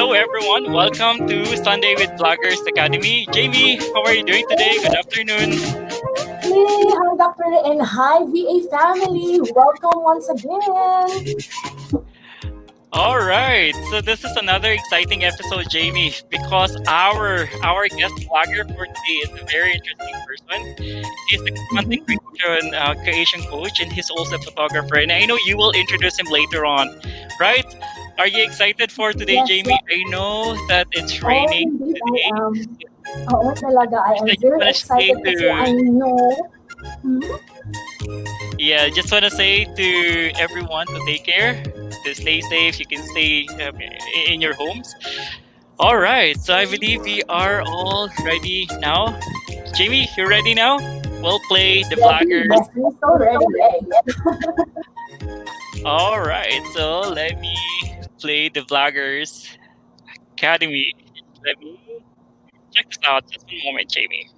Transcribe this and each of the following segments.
Hello, everyone. Welcome to Sunday with Vloggers Academy. Jamie, how are you doing today? Good afternoon. Hi, Dr. and hi, VA family. Welcome once again. All right. So this is another exciting episode, Jamie, because our guest vlogger for today is a very interesting person. He's a content creation coach, and he's also a photographer. And I know you will introduce him later on, right? Are you excited for today, Yes, Jamie? yes. I know that it's Oh, raining indeed, I today. am. Oo, talaga. I am I just very want to say excited kasi to I know. Hmm? Yeah, just want to say to everyone to take care, to stay safe. You can stay in your homes. All right, so I believe we are all ready now. Jamie, you ready now? We'll play the Ready? vloggers. Yes, we're so ready. All right, so let me play the vloggers academy. Let me check this out. Just one moment, Jamie.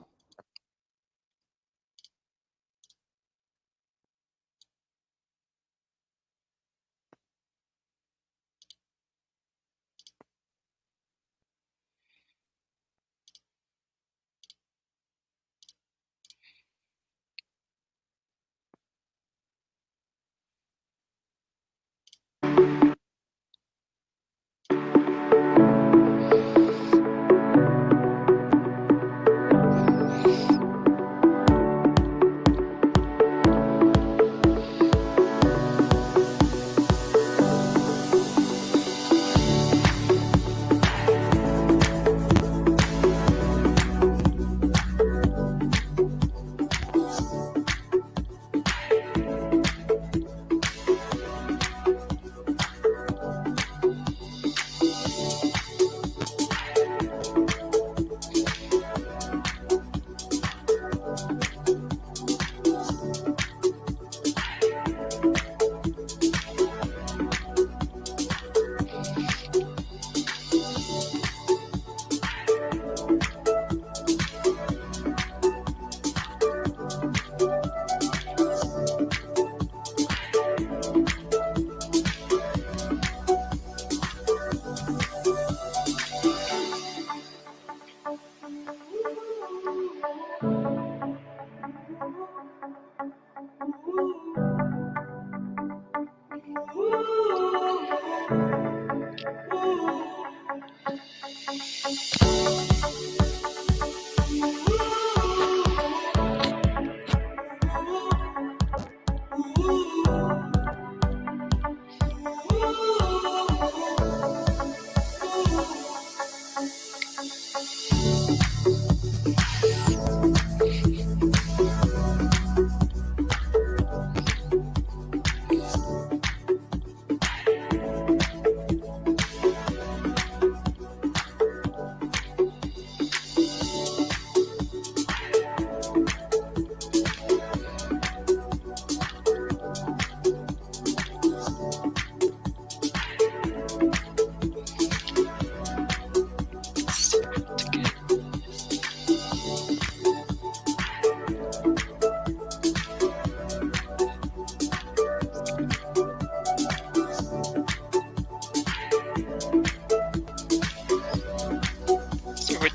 So we're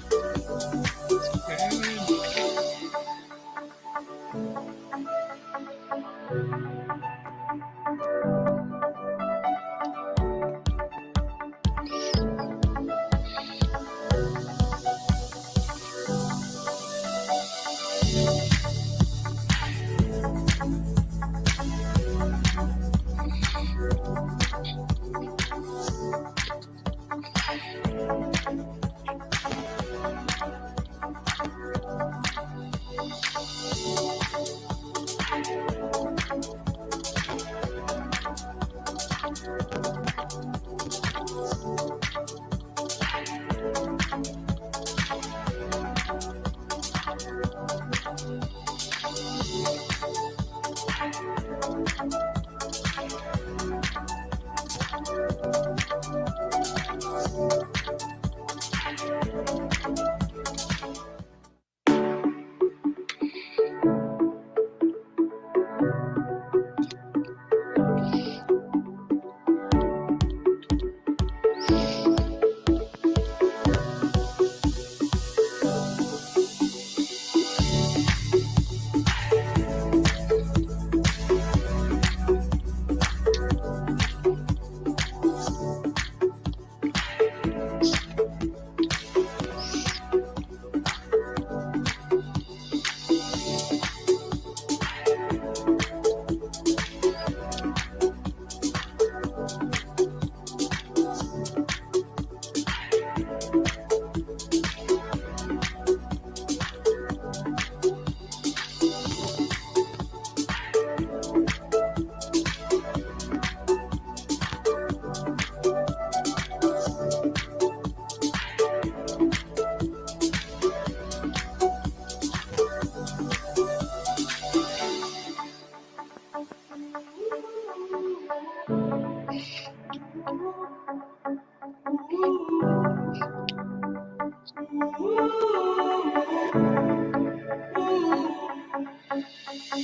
All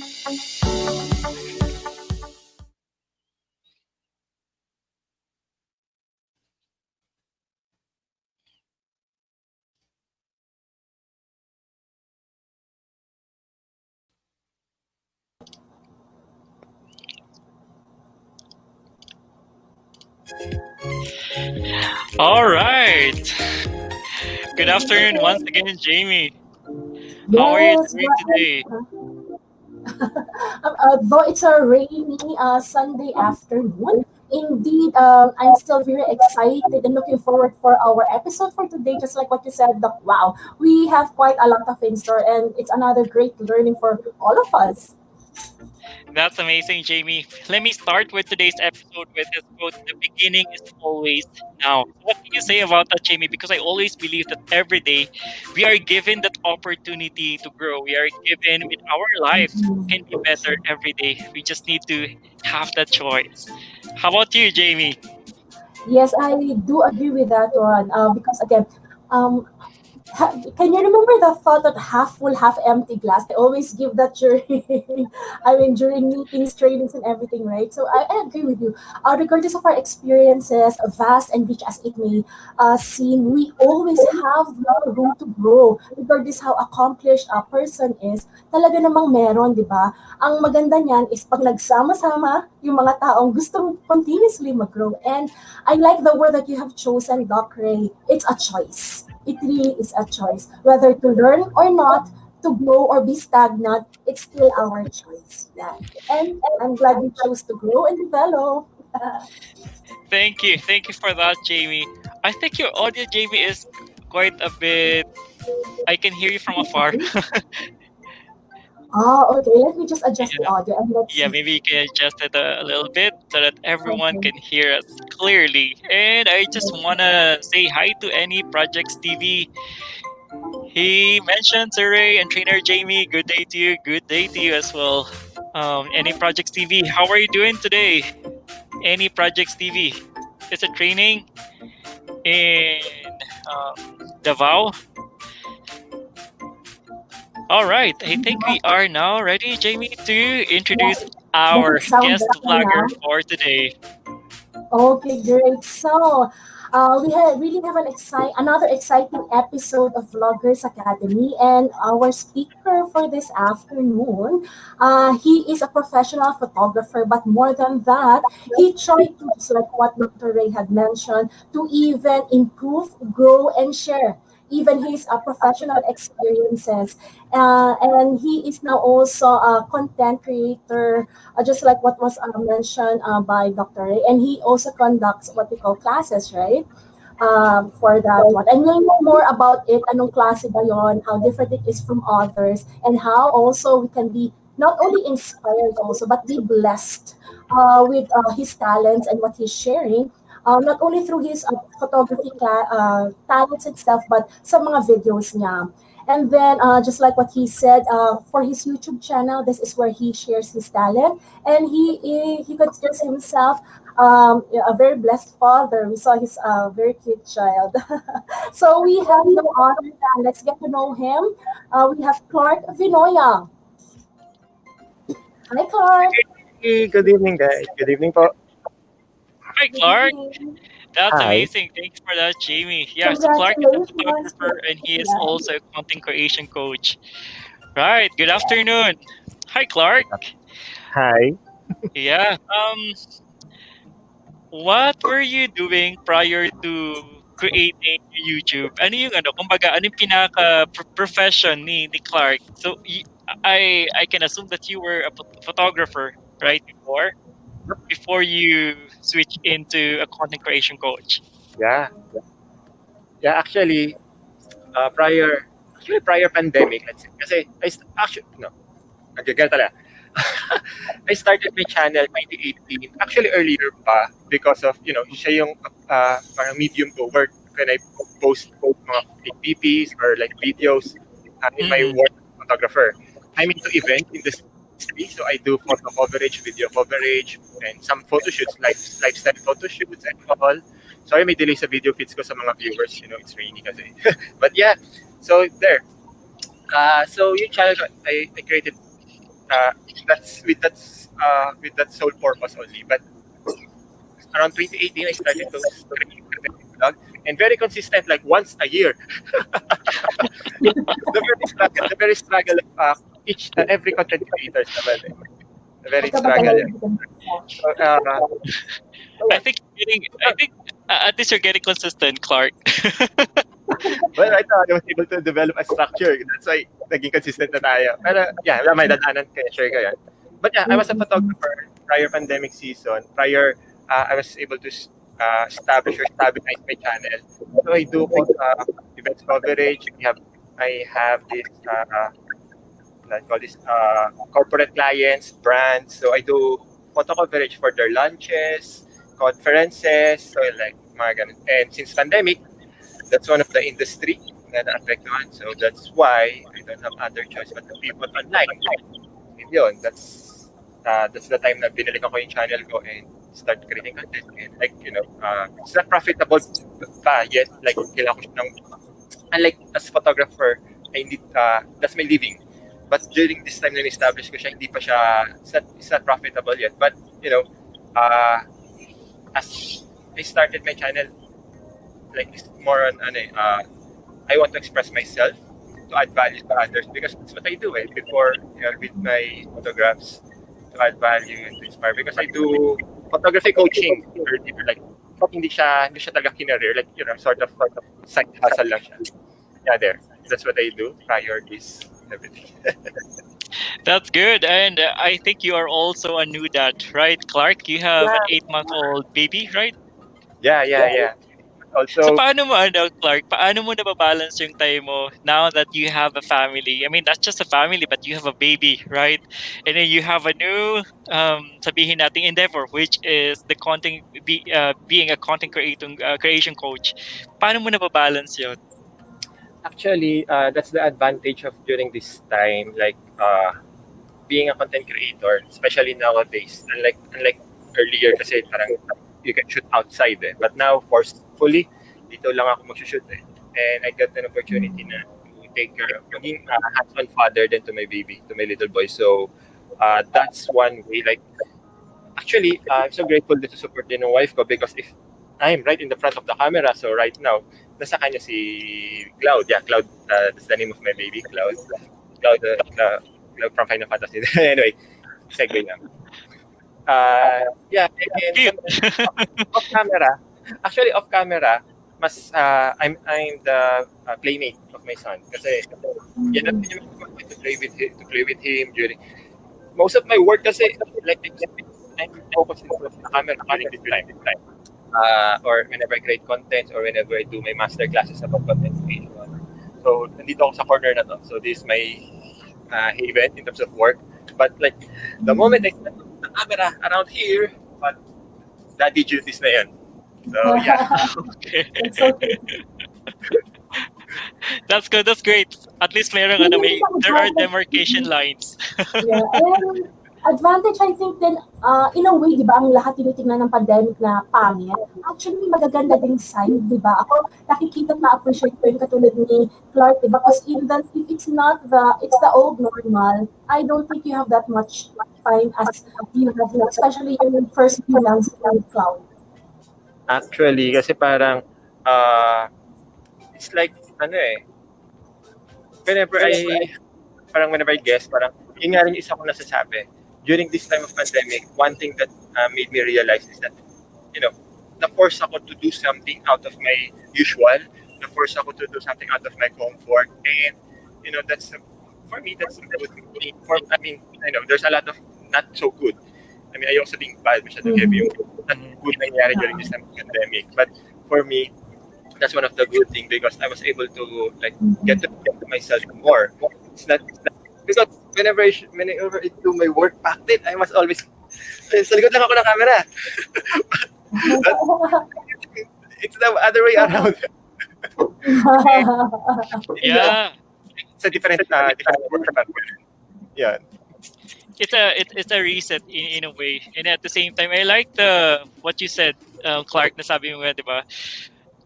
right. Good afternoon once again, Jamie. How are you Yes, doing today? though it's a rainy Sunday afternoon, indeed, I'm still very excited and looking forward for our episode for today. Just like what you said, Doc, wow, we have quite a lot of in store, and it's another great learning for all of us. That's amazing, Jamie. Let me start with today's episode with this quote: "The beginning is always now." So what can you say about that, Jamie? Because I always believe that every day we are given that opportunity to grow. We are given with our life can be better every day. We just need to have that choice. How about you, Jamie? Yes, I do agree with that one. Because again, um, can you remember the thought that half full, half empty glass? I always give that during, I mean, during meetings, trainings, and everything, right? So I agree with you. Regardless of our experiences, vast and rich as it may seem, we always have the room to grow. Regardless how accomplished a person is, talaga namang meron, di ba? Ang maganda niyan is pag nagsama-sama yung mga taong gustong continuously mag-grow. And I like the word that you have chosen, Doc Ray. It's a choice. It really is a choice. Whether to learn or not, to grow or be stagnant, it's still our choice. Yeah. And I'm glad you chose to grow and develop. Thank you. Thank you for that, Jamie. I think your audio, Jamie, is quite a bit. I can hear you from afar. Okay. Let me just adjust the Yeah. audio and let's Yeah, see. maybe you can adjust it a little bit so that everyone Okay. can hear us clearly. And I just wanna say hi to any Projects TV. He mentioned Ray and trainer Jamie. Good day to you. Good day to you as well. Any Projects TV, how are you doing today? Any Projects TV? It's a training in Davao. All right, I think we are now ready, Jamie, to introduce Yeah. Does our it sound guest better vlogger now? for today. Okay, great. So, really have another exciting episode of Vloggers Academy, and our speaker for this afternoon, he is a professional photographer, but more than that, he tried to, just like what Dr. Ray had mentioned, to even improve, grow, and share even his professional experiences. And he is now also a content creator, just like what was mentioned by Dr. Ray. And he also conducts what we call classes, right? For that one. And we'll know more about it, anong klase ba yon, how different it is from others, and how also we can be not only inspired also, but be blessed with his talents and what he's sharing. Not only through his photography talents and stuff, but sa mga videos niya. And then, just like what he said, for his YouTube channel, this is where he shares his talent, and he considers himself a very blessed father. We saw his very cute child. So we have no other than let's get to know him. We have Clark Vinoya. Hi, Clark. Hey, good evening, guys. Good evening po. Hi, Good Clark. evening. That's Hi. amazing. Thanks for that, Jamie. Yeah, so Clark is a Congratulations. photographer and he is Yeah. also a content creation coach. Right. Good afternoon. Hi, Clark. Hi. Yeah. What were you doing prior to creating YouTube? Ano yung ano, kumbaga, ano yung pinaka profession ni Clark? So, I can assume that you were a photographer, right, before you switch into a content creation coach. Yeah. Yeah, prior pandemic, let's say. Kasi, actually, no, nagagala talaga. I started my channel 2018, actually earlier pa, because of, siya yung parang medium ko work when I post mga APPs or like videos in my Mm, work as a photographer. I'm into event industry, so I do photo coverage, video coverage, and some photo shoots, like lifestyle photo shoots and all. Sorry, may delay sa video feeds ko sa mga viewers. It's rainy kasi. But yeah, so there. So yung channel, I created uh, with that sole purpose only. But around 2018, I started to create content vlog, and very consistent, like once a year. The very struggle of each every content creators naman. Eh. The very struggle. Magkabagalan Yeah. din sa So, so I yeah. think you're getting. I think at least you're getting consistent, Clark. Well, I thought I was able to develop a structure. That's why naging consistent na tayo. Pero yeah, may dadaanan kaya share ko yan. But yeah, I was a photographer prior pandemic season. Prior, I was able to establish or stabilize my channel. So I do events coverage. I have this like call this corporate clients, brands. So I do photo coverage for their lunches, conferences, so like mga ganun. And since pandemic, that's one of the industry na naapektuhan. So that's why I don't have other choice but to pivot online. And yun, that's the time na binalik ako yung channel ko and start creating content. And like, it's not profitable pa yet. Like, kailangan ko siya ng, unlike as photographer, I need, that's my living. But during this time na establish ko siya, hindi pa siya, it's not profitable yet. But, as I started my channel, like it's more on I want to express myself to add value to others because that's what I do before with my photographs to add value and to inspire because I do photography coaching like hindi siya talaga kinareer like sort of side hustle lang siya. Yeah, that's what I do prior this everything. That's good, and I think you are also a new dad, right, Clark? You have an 8-month-old baby, right? Yeah. So Also, paano mo Clark, paano mo nababalance yung time mo now that you have a family? I mean, not just a family, but you have a baby, right? And then you have a new sabihin nating endeavor, which is the being a content creation coach. Paano mo nababalance yun? actually, that's the advantage of during this time, like being a content creator, especially nowadays. Unlike earlier, kasi parang you can shoot outside but now forcefully dito lang ako mag-shoot and I got an opportunity na to take care of maging hands-on father then to my baby, to my little boy. So that's one way. Like actually, I'm so grateful to support din ng wife ko because if I'm right in the front of the camera, so right now nasa kanya si Cloud. Yeah, Cloud, that's the name of my baby, Cloud. Cloud, Cloud from Final Fantasy. Anyway, segue lang. Yeah, and off camera. Actually, off camera, mas I'm the playmate of my son. Kasi yan ang to play with him during most of my work. Kasi like I'm focused on the camera during this time. Or whenever I create content or whenever I do my master classes about content creation. So nandito ako sa corner na to. So this is my haven in terms of work. But like the moment I set the camera around here, but daddy duties na yan. So yeah. Okay. It's okay. That's good. That's great. At least there are demarcation lines. Yeah, and advantage I think din, in a way, di ba, ang lahat tinitingnan ng pandemic na pangit, actually magaganda ding side, di ba? Ako, nakikita at na-appreciate ko yung katulad ni Clark, di ba? Because if it's the old normal, I don't think you have that much time as you have now, especially yung first few months in cloud. Actually, kasi parang it's like whenever I guess, parang yun nga rin yung isa ko nasasabi. During this time of pandemic, one thing that made me realize is that, na-force ako to do something out of my usual, na-force ako to do something out of my comfort, and, for me, that's a good thing. There's a lot of not so good. I mean, ayoko sabing bad, masyadong heavy yung not good nangyari during this time of pandemic. But for me, that's one of the good things because I was able to get to myself more. It's not because whenever I do my work back then, I was always sa likod lang ako ng camera. It's the other way around. Yeah. It's a different work. Yeah. It's a reset in a way, and at the same time, I like what you said, Clark. Nasabi mo nga, di ba?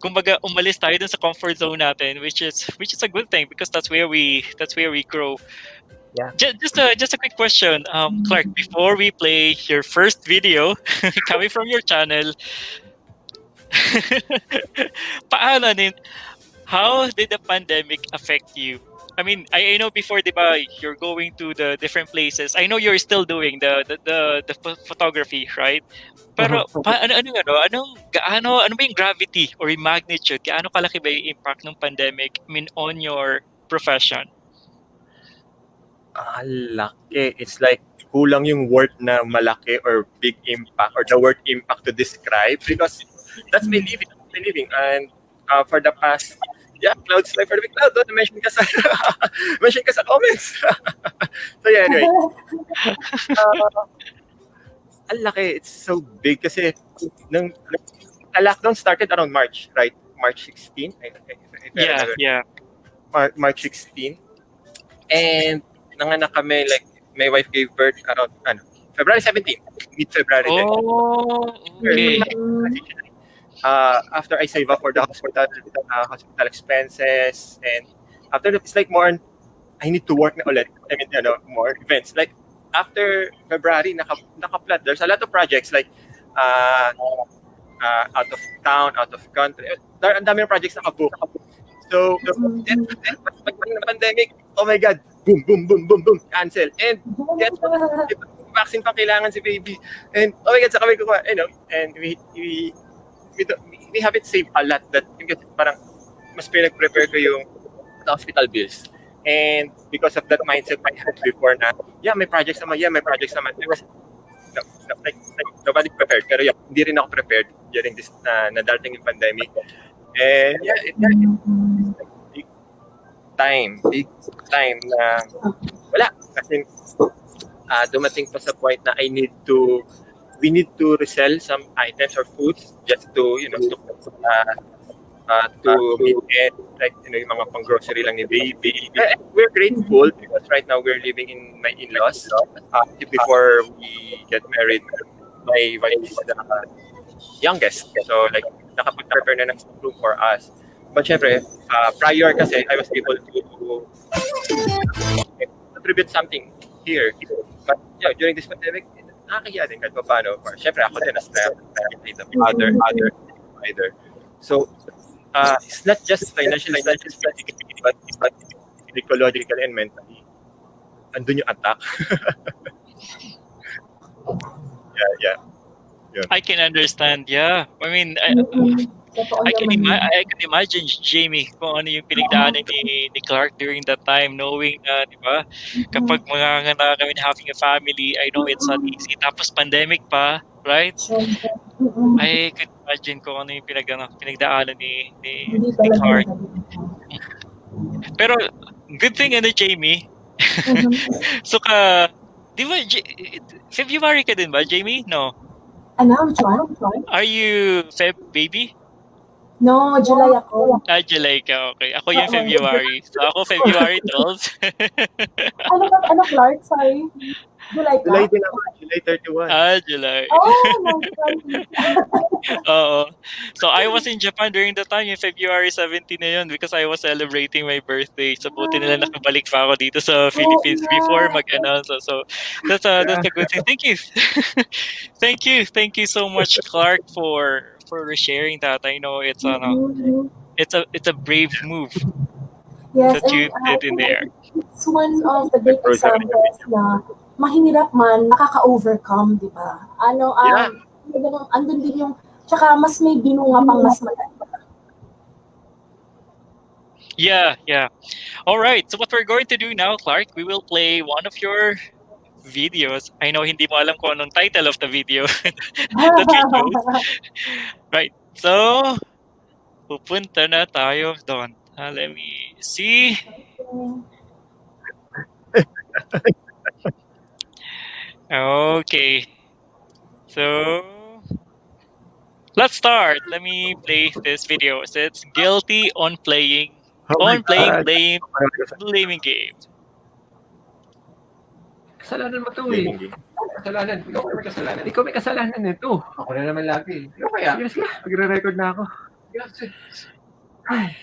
Kumbaga, umalis tayo dun sa comfort zone natin, which is a good thing because that's where we grow. Yeah. Just a quick question, Clark. Before we play your first video coming from your channel, paano din? How did the pandemic affect you? I mean, I know before, di ba, you're going to the different places. I know you're still doing the photography, right? Pero ano ba yung gravity or yung magnitude? Gaano kalaki ba yung impact ng pandemic, I mean, on your profession? Laki. It's like kulang yung word na malaki or big impact or the word impact to describe because that's my living. That's my living. And for the past, yeah, clouds life for the big cloud. Don't mention ka sa mention ka sa comments. So yeah, anyway, ang laki. It's so big kasi nung lockdown started around March, right? March 16. If I Yeah, remember. yeah. March 16. And nanganak kami, like, my wife gave birth around, February 17. Mid-February din. Oh, okay. After I save up for the hospital expenses, and after that, it's like more on, I need to work na ulit. I mean, more events. Like, after February, naka-plan. There's a lot of projects, like, out of town, out of country. Ang dami ng projects naka-book. So, then, pag ng pandemic, oh my God, boom, boom, boom, boom, boom, cancel. And guess what? Vaccine pa kailangan si baby. And oh my God, sa kami kukuha, and we haven't saved a lot that parang mas pinag-prepare ko yung hospital bills. And because of that mindset I had before na, may projects naman. It was, like nobody prepared. Pero hindi rin ako prepared during this nadarating yung pandemic. And big time na wala. Kasi dumating pa sa point na we need to resell some items or foods just to, to meet it, like, yung mga pang-grocery lang ni baby. We're grateful because right now we're living in my in-laws. Before we get married, my wife is the youngest. So, like, nakapag-prepare na ng room for us. But syempre, prior kasi, I was able to contribute something here. But during this pandemic, nakakahiya din kahit paano. Syempre, ako din as other. So, it's not just financially, it's not just physically, but psychologically and mentally. Andun yung attack. Yeah. I can understand, yeah. I mean, I can imagine, Jamie, kung ano yung pinagdaanan ni Clark during that time, knowing na, di ba, kapag manganganak kami having a family, I know it's not easy. Tapos pandemic pa, right? I can imagine kung ano yung pinagdaanan ni Clark. Pero, good thing, Jamie. So di ba, February ka din ba, Jamie? No. Which one? Are you Feb baby? No, July ako. July ka, okay. Ako yung February. So ako February 12. Ano, Clark? Sorry. July ka? July din ako. July 31. July. Oh, Oo. So I was in Japan during the time, yung February 17 na yun, because I was celebrating my birthday. So buti nila nakabalik pa ako dito sa Philippines before mag-announce. So that's a good thing. Thank you. Thank you so much, Clark, for sharing that. I know it's a brave move that you did in there. It's one of the great examples na mahirap man, nakaka-overcome, di ba? Andun din yung, tsaka mas may binunga pang mas malaki. Yeah. All right. So what we're going to do now, Clark, we will play one of your videos. I know hindi mo alam kung anong title of the video that we chose. Right. So, pupunta na tayo doon. Let me see. Okay. So, let's start. Let me play this video. So it's guilty on playing blaming game. Kasalanan mo to eh. Kasalanan. Ikaw may kasalanan. Ikaw may kasalanan nito. Ako na naman lagi. Ikaw kaya? Sige. Magre-record na ako. Sige. Ay.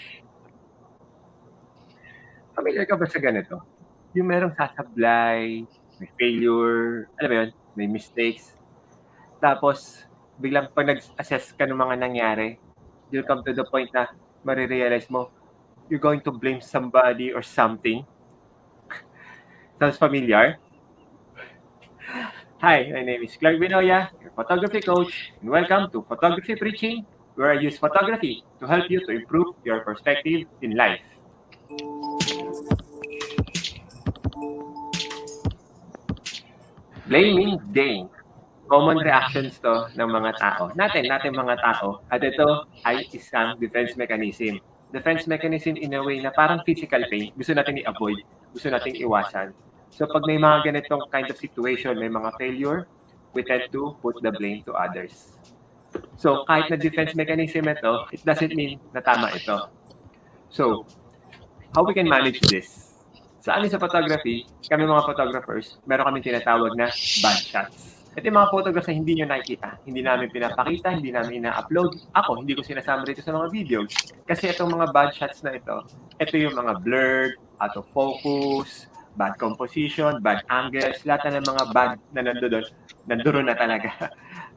Familiar ka ba sa ganito? Yung merong sasablay, may failure, alam mo yun, may mistakes. Tapos, biglang pag nag-assess ka ng mga nangyari, you'll come to the point na marirealize mo, you're going to blame somebody or something. Sounds familiar? Hi, my name is Clark Vinoya, your photography coach, and welcome to Photography Preaching, where I use photography to help you to improve your perspective in life. Blaming game. Common reactions to ng mga tao. Natin mga tao. At ito ay isang defense mechanism. Defense mechanism in a way na parang physical pain, gusto natin i-avoid, gusto natin iwasan. So pag may mga ganitong kind of situation, may mga failure, we tend to put the blame to others. So kahit na defense mechanism ito, it doesn't mean na tama ito. So, how we can manage this? Sa amin sa photography, kami mga photographers, meron kami tinatawag na bad shots. Ito yung mga photographs na hindi nyo nakikita, hindi namin pinapakita, hindi namin ina-upload. Ako, hindi ko sinasama rito sa mga videos. Kasi itong mga bad shots na ito yung mga blurred, out of focus, bad composition, bad angles, lahat na ng mga bad na nandoon na talaga.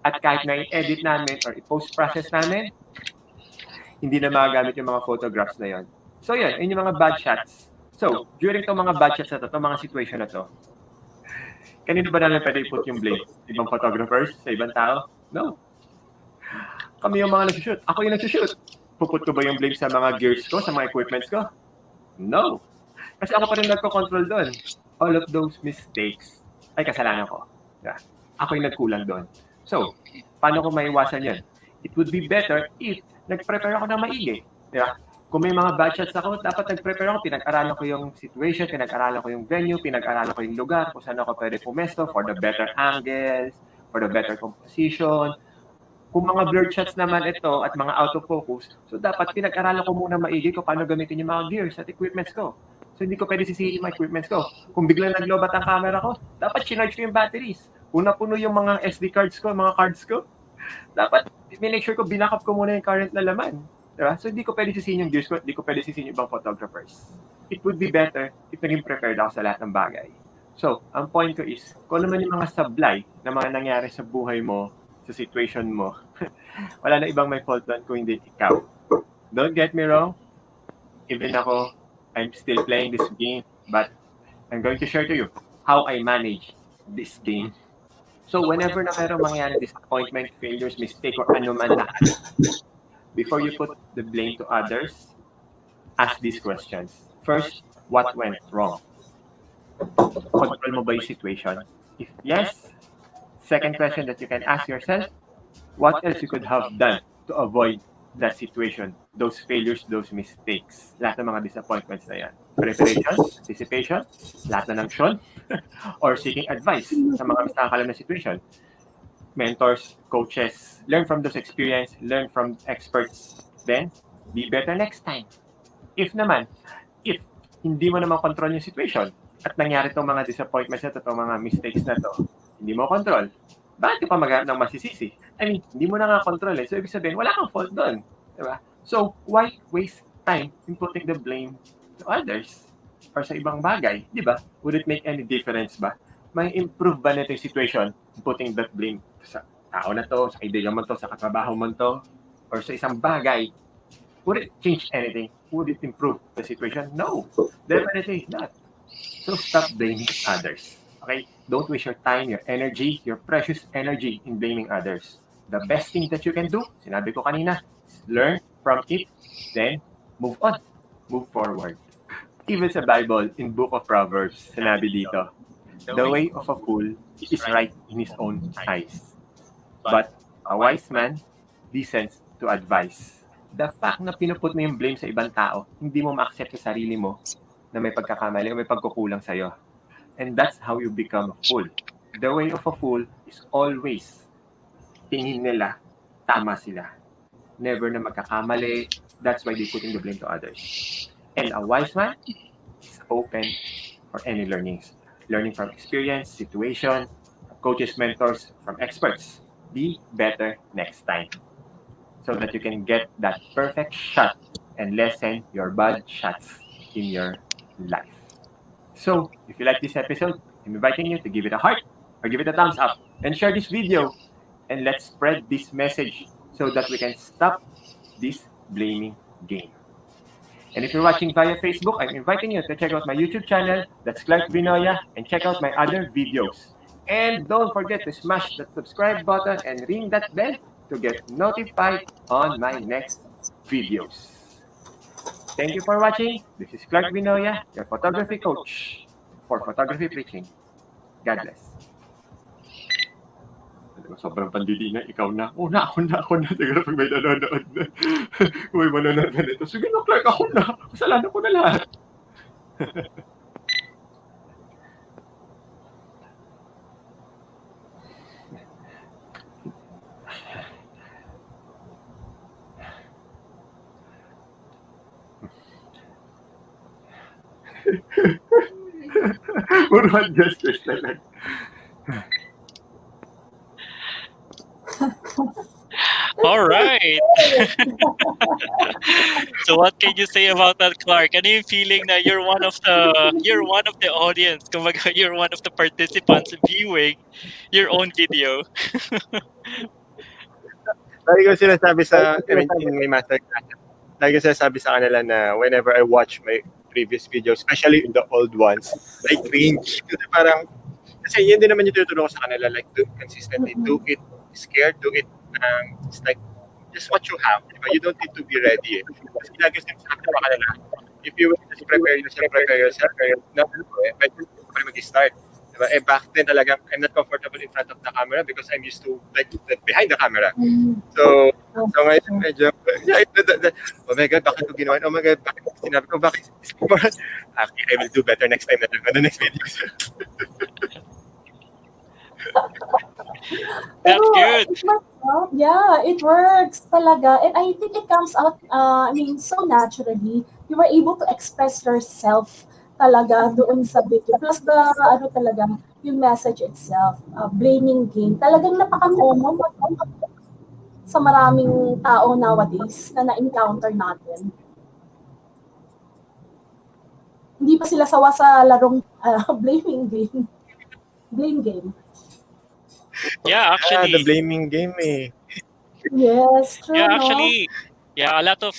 At kahit na i-edit namin or i-post process namin, hindi na magagamit yung mga photographs na yon. So yun yung mga bad shots. So, during itong mga bad shots na itong mga situation na to, kanino ba namin pwede i-put yung blame? Ibang photographers? Sa ibang tao? No. Kami yung mga nag-shoot. Ako yung nag-shoot. Puput ko ba yung blame sa mga gears ko, sa mga equipments ko? No. Kasi ako pa rin nagko-control doon. All of those mistakes ay kasalanan ko. Yeah. Ako yung nagkulang doon. So, paano ko maiwasan yan? It would be better if nag-prepare ako ng maigi. Yeah. Kung may mga bad shots ako, dapat nag-prepare ako, pinag-aralan ko yung situation, pinag-aralan ko yung venue, pinag-aralan ko yung lugar, kung saan ako pwede pumesto for the better angles, for the better composition. Kung mga blurred shots naman ito at mga out of focus, so dapat pinag-aralan ko muna maigi kung paano gamitin yung mga gears at equipments ko. So hindi ko pwede sisihin yung mga equipments ko. Kung biglang naglobat ang camera ko, dapat chinarge ko yung batteries. Puno yung mga SD cards ko, mga cards ko. Dapat make sure ko binackup ko muna yung current na laman. Diba? So hindi ko pwede sisihin yung gears ko, hindi ko pwede sisihin yung ibang photographers. It would be better if naging prepared ako sa lahat ng bagay. So, ang point ko is, kung naman yung mga sablay na mga nangyari sa buhay mo, sa situation mo, wala na ibang may fault doon kung hindi ikaw. Don't get me wrong, even ako, I'm still playing this game, but I'm going to share to you how I manage this game. So, whenever na mayroong mangyari disappointment, failures, mistake, or ano man na, before you put the blame to others, ask these questions. First, what went wrong? Control mo ba yung situation? If yes, second question that you can ask yourself, what else you could have done to avoid that situation, those failures, those mistakes, lahat ng mga disappointments na yan. Preparation, anticipation, lahat na ng action, or seeking advice sa mga mas nakakalam na situation. Mentors, coaches, learn from those experience, learn from experts, then be better next time. If hindi mo naman control yung situation at nangyari itong mga disappointments na itong mga mistakes na to, hindi mo control, bakit ka pa maghanap ng masisisi? I mean, hindi mo na nga control eh. So, ibig sabihin, wala kang fault doon. Diba? So, why waste time in putting the blame to others or sa ibang bagay? Diba? Would it make any difference ba? May improve ba nito yung situation putting that blame sa tao na to, sa kaibigan mo to, sa katrabaho mo to, or sa isang bagay? Would it change anything? Would it improve the situation? No, definitely not. So stop blaming others. Okay? Don't waste your time, your energy, your precious energy in blaming others. The best thing that you can do, sinabi ko kanina, is learn from it, then move on, move forward. Even sa Bible, in Book of Proverbs, sinabi dito, the way of a fool is right in his own eyes. But a wise man listens to advice. The fact na pinuput mo yung blame sa ibang tao, hindi mo ma-accept sa sarili mo na may pagkakamali o may pagkukulang sa'yo. And that's how you become a fool. The way of a fool is always tingin nila, tama sila. Never na magkakamali. That's why they put in the blame to others. And a wise man is open for any learnings. Learning from experience, situation, coaches, mentors, from experts. Be better next time so that you can get that perfect shot and lessen your bad shots in your life. So, if you like this episode, I'm inviting you to give it a heart or give it a thumbs up and share this video. And let's spread this message so that we can stop this blaming game. And if you're watching via Facebook, I'm inviting you to check out my YouTube channel, that's Clark Vinoya, and check out my other videos. And don't forget to smash that subscribe button and ring that bell to get notified on my next videos. Thank you for watching. This is Clark Vinoya, your photography coach for photography preaching. God bless. Sobrang pandili na, ikaw na. Ako na. Siguro pag may nanonood na. Kung may manonood na nito, sige na, Clark, ako na. Kasalanan ko na lahat. Puruan gestures na lang. All right. So what can you say about that, Clark? Ano yung feeling na you're one of the audience, kumbaga you're one of the participants viewing your own video? Lagi ko sinasabi in my master class, lagi ko sinasabi sa kanila na whenever I watch my previous videos, especially in the old ones, I cringe. Kasi yun din naman yung tinuturo ko sa kanila, like, do consistently, do it scared, do it, it's like, just what you have. Diba? You don't need to be ready. Kasi lagi ko sinasabi sa kanila, if you will just prepare yourself, pwede pa rin mag-start. Diba? Back then talagang, I'm not comfortable in front of the camera because I'm used to, like, behind the camera. So ngayon, medyo, oh my God, bakit ko ginawa? Oh my God, bakit sinabi ko, bakit? Okay, I will do better next time na lang on the next video. That's good. Yeah, it works talaga. And I think it comes out, so naturally. You were able to express yourself talaga doon sa video. Plus yung message itself, blaming game. Talagang napaka-common sa maraming tao nowadays na na-encounter natin. Hindi pa sila sawa sa larong blaming game. Blame game. Yeah, actually. The blaming game eh. Yes, true. Yeah, actually. Yeah, a lot of,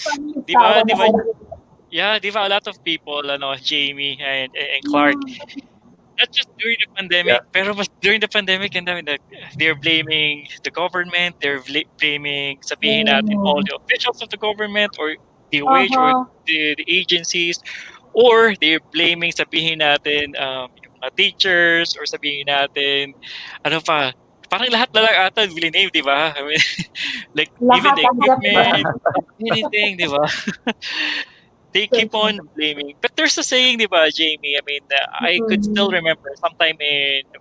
di ba, a lot of people, Jamie and Clark, not just during the pandemic, pero during the pandemic, and they're blaming the government, they're blaming, sabihin natin, all the officials of the government, or the wage, or the agencies, or they're blaming, sabihin natin, yung mga teachers, or sabihin natin, parang lahat na lang ata name, di ba? I mean, like, even the equipment, anything, di ba? They keep on blaming. But there's a saying, di ba, Jamie? I mean, I could still remember sometime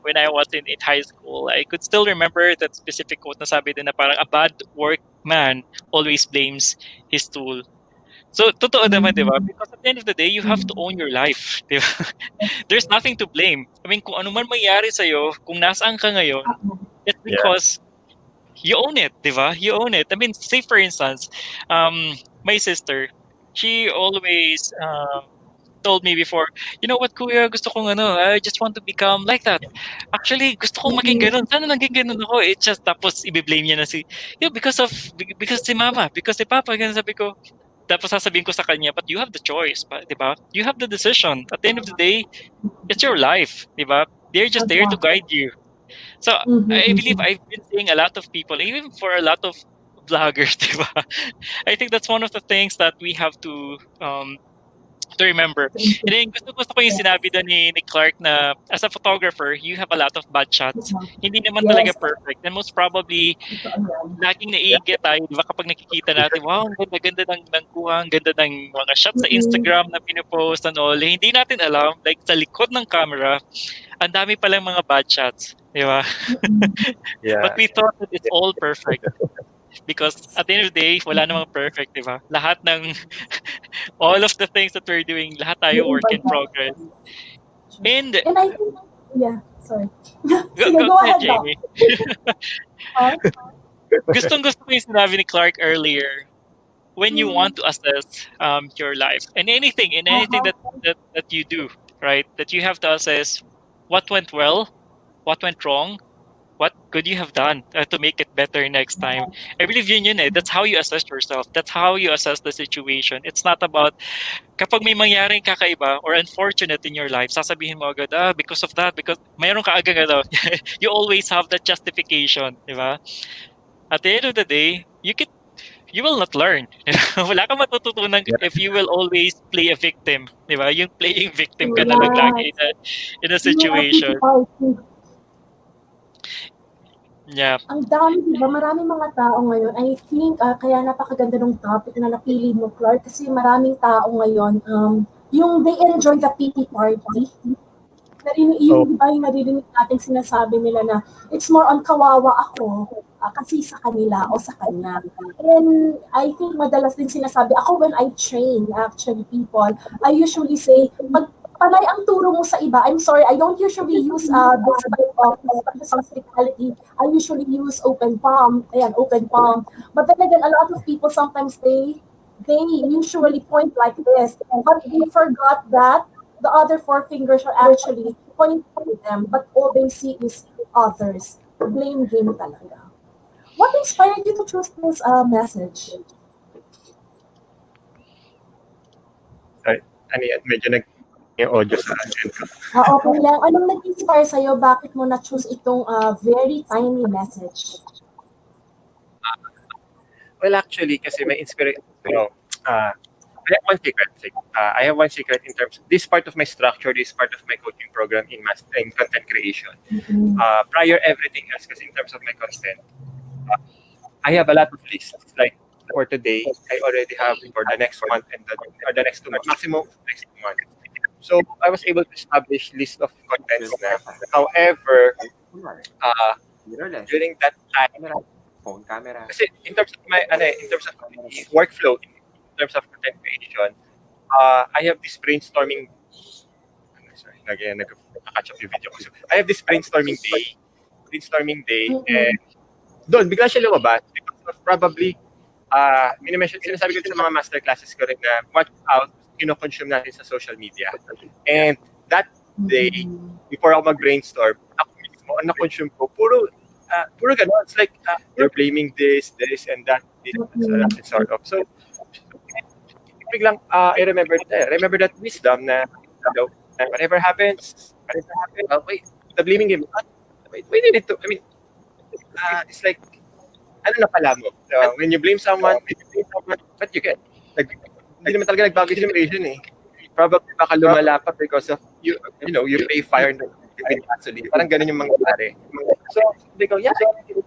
when I was in high school, I could still remember that specific quote na sabi din na parang a bad workman always blames his tool. So, totoo naman, di ba? Because at the end of the day, you have to own your life, di ba? There's nothing to blame. I mean, kung ano man mangyari sa'yo, kung nasaan ka ngayon, it's because you own it, di ba? You own it. I mean, say for instance, my sister, she always told me before, you know what, kuya, gusto kong I just want to become like that. Actually, gusto kong maging ganun. Sana naging ganun ako. It's just, tapos i-blame niya na because si mama, because si papa, ganun sabi ko. Tapos sasabihin ko sa kanya, but you have the choice, di ba? You have the decision. At the end of the day, it's your life, di ba? They're just there to guide you. So, I believe I've been seeing a lot of people, even for a lot of vloggers, di ba? I think that's one of the things that we have to remember. And then, gusto ko yung sinabi doon ni Clark na as a photographer, you have a lot of bad shots. Hindi naman talaga perfect. And most probably, laging naiigit tayo, di ba, kapag nakikita natin, wow, ang ganda ng kuha, ang ganda ng mga shots sa Instagram na pinupost and all. Hindi natin alam, like sa likod ng camera, ang dami palang mga bad shots. Di ba? Yeah. But we thought that it's all perfect. Because at the end of the day, wala namang perfect, di ba? Lahat ng, all of the things that we're doing, lahat tayo work in progress. And I think, sorry. Go ahead, Jamie. Gustong-gusto ko yung sinabi ni Clark earlier, when you want to assess your life, and anything that you do, right? That you have to assess what went well, what went wrong, what could you have done to make it better next time. I believe yun eh. That's how you assess yourself. That's how you assess the situation. It's not about kapag may mangyaring kakaiba or unfortunate in your life, sasabihin mo agad, because of that, because mayroon ka agad ano, you always have that justification, di ba? At the end of the day, you will not learn. Wala kang matututunan Yeah. if you will always play a victim, di ba? Yung playing victim ka na lang lagi Yes. in a Yung mga pity situation. party. Yeah. Ang dami, di ba? Maraming mga tao ngayon. I think, kaya napakaganda ng topic na napili mo, Clark, kasi maraming tao ngayon, yung they enjoy the pity party. Oh, Yung, di ba, yung naririnig natin sinasabi nila na it's more on kawawa ako kasi sa kanila o sa kanya. And I think madalas din sinasabi, ako when I train actually people, I usually say, pag panay ang turo mo sa iba, I'm sorry, I don't usually use this type of hospitality. I usually use open palm. Ayan, open palm. But then again, a lot of people sometimes they usually point like this, but they forgot that the other four fingers are actually pointing to them, but all they see is others. Blame game talaga. What inspired you to choose this message? sorry. Ano yan? Medyo yung audio sa akin. Okay lang. Anong nag-inspire sa'yo? Bakit mo na-choose itong very tiny message? Well, actually, kasi may inspiration. I have one secret. I have one secret in terms. This part of my structure, this part of my coaching program in content creation. Mm-hmm. Prior everything else, kasi in terms of my content, I have a lot of lists. Like for today, I already have for the next month and or the next 2 months, maximum next 2 months. So I was able to establish list of contents na. However, during that time, Phone camera. kasi in terms of my in terms of workflow, in terms of content creation, I have this brainstorming. Sorry, nag-catch up yung video ko. So, I have this brainstorming day, and doon bigla siya lumabas because of probably sinasabi ko sa mga master classes ko rin na watch out kino-consume natin sa social media. And that day, before ako mag-brainstorm, ako mismo, ang na-consume ko, puro gano'n. It's like, you're blaming this, and that, and sort of. So, biglang, I remember that wisdom na, whatever happens, wait, the blaming game, we need to, I mean, it's like, ano na pala mo? When you blame someone, what you get? Hindi naman talaga nagbago yung situation eh. Probably baka lumala pa because of, you pay fire with gasoline. Parang ganun yung mangyayari. So, they go, yeah,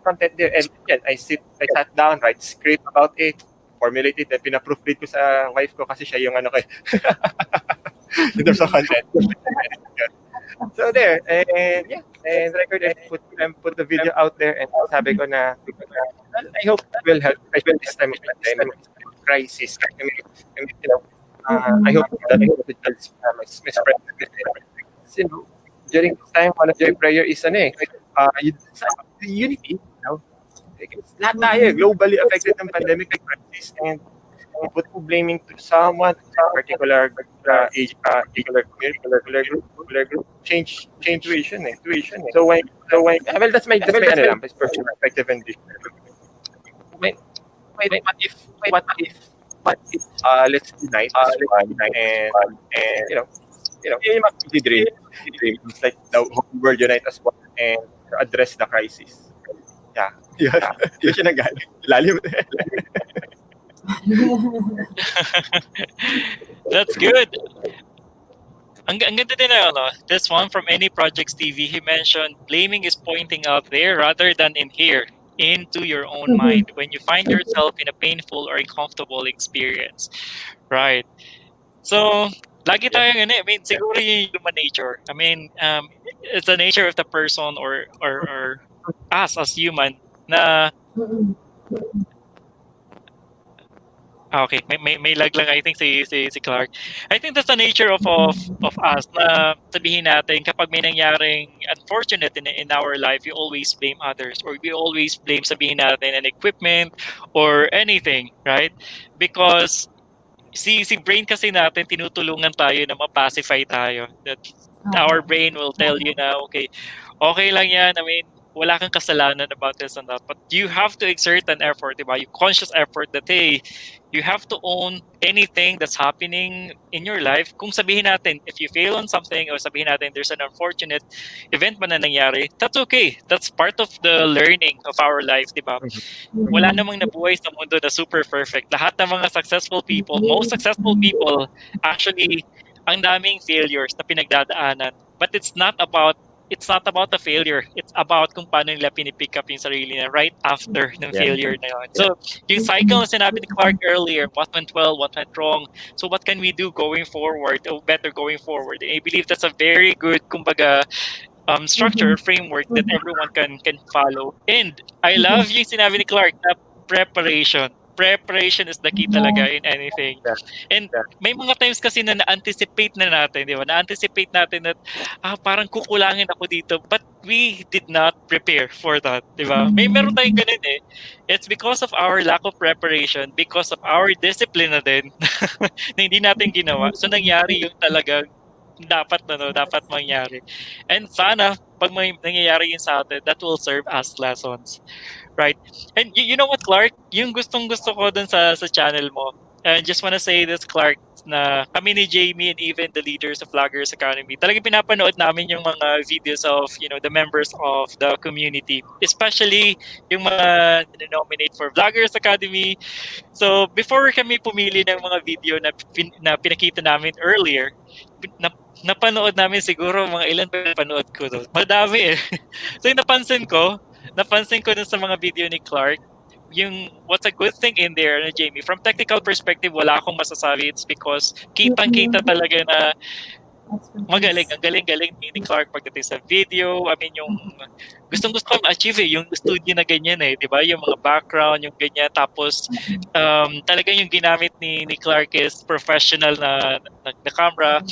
content there. And yan, I sat down, write script about it, formulate it, and pinaproofread ko sa wife ko kasi siya yung ano ko in terms of content. So there, and yeah, and record and put the video out there, and sabi ko na, I hope it will help, especially this time of pandemic crisis. I mean, I hope that it helps my friends. During this time, one of your prayer is unity. Lahat tayo globally affected ng pandemic crisis, and put blaming to someone, particular age, particular community, particular group, change situation. So when well, that's my perspective and this. What if let's unite as one, and yung mga dream. It's like the whole world unite as one and address the crisis. Yeah. Yun siya nagaling. Lalim. That's good. Ang ganda din na this one from Any Projects TV, he mentioned blaming is pointing out there rather than in here, into your own mind when you find yourself in a painful or uncomfortable experience. Right. So, lagi tayong I mean, siguro yung human nature. I mean, it's the nature of the person or us as human na okay, may lag lang I think si Clark. I think that's the nature of us na sabihin natin kapag may nangyaring unfortunate in our life, we always blame others or we always blame sabihin natin an equipment or anything, right? Because si brain kasi natin tinutulungan tayo na ma-pacify tayo. That our brain will tell you na, okay lang yan. I mean, wala kang kasalanan about this and that. But you have to exert an effort, diba? Yung conscious effort that, hey, you have to own anything that's happening in your life. Kung sabihin natin, if you fail on something or sabihin natin there's an unfortunate event man na nangyari, that's okay. That's part of the learning of our life, diba? Wala namang nabuhay sa mundo na super perfect. Lahat ng mga successful people, most successful people, actually, ang daming failures na pinagdadaanan. But it's not about the failure. It's about kung paano nila pinipick up yung sarili na right after ng Yeah. failure na yun. So, yung cycle na sinabi ni Clark earlier, what went well, what went wrong. So, what can we do going forward, or better going forward? And I believe that's a very good, kumbaga, structure or framework that everyone can follow. And I love yung sinabi ni Clark na preparation. Preparation is the key talaga in anything. Yeah. And Yeah. may mga times kasi na na-anticipate na natin, di ba? Na-anticipate natin that parang kukulangin ako dito, but we did not prepare for that, di ba? Meron tayong ganun eh. It's because of our lack of preparation, because of our discipline na din na hindi natin ginawa. So nangyari yung talagang dapat mangyari. And sana pag may nangyayari yun sa atin, that will serve as lessons. Right? And you know what, Clark? Yung gustong-gusto ko dun sa channel mo. And just wanna say this, Clark, na kami ni Jamie and even the leaders of Vloggers Academy, talagang pinapanood namin yung mga videos of, the members of the community. Especially yung mga nominate for Vloggers Academy. So, before kami pumili ng mga video na pinakita namin earlier, napanood namin siguro mga ilan pa napanood ko doon. Madami eh. So, yung napansin ko dun sa mga video ni Clark, yung what's a good thing in there, Jamie, from technical perspective, wala akong masasabi. It's because kitang-kita talaga na magaling, ang galing-galing ni Clark pagdating sa video. I mean, yung gustong-gusto ko ma-achieve yung studio na ganyan eh, di ba? Yung mga background, yung ganyan. Tapos, talagang yung ginamit ni Clark is professional na camera.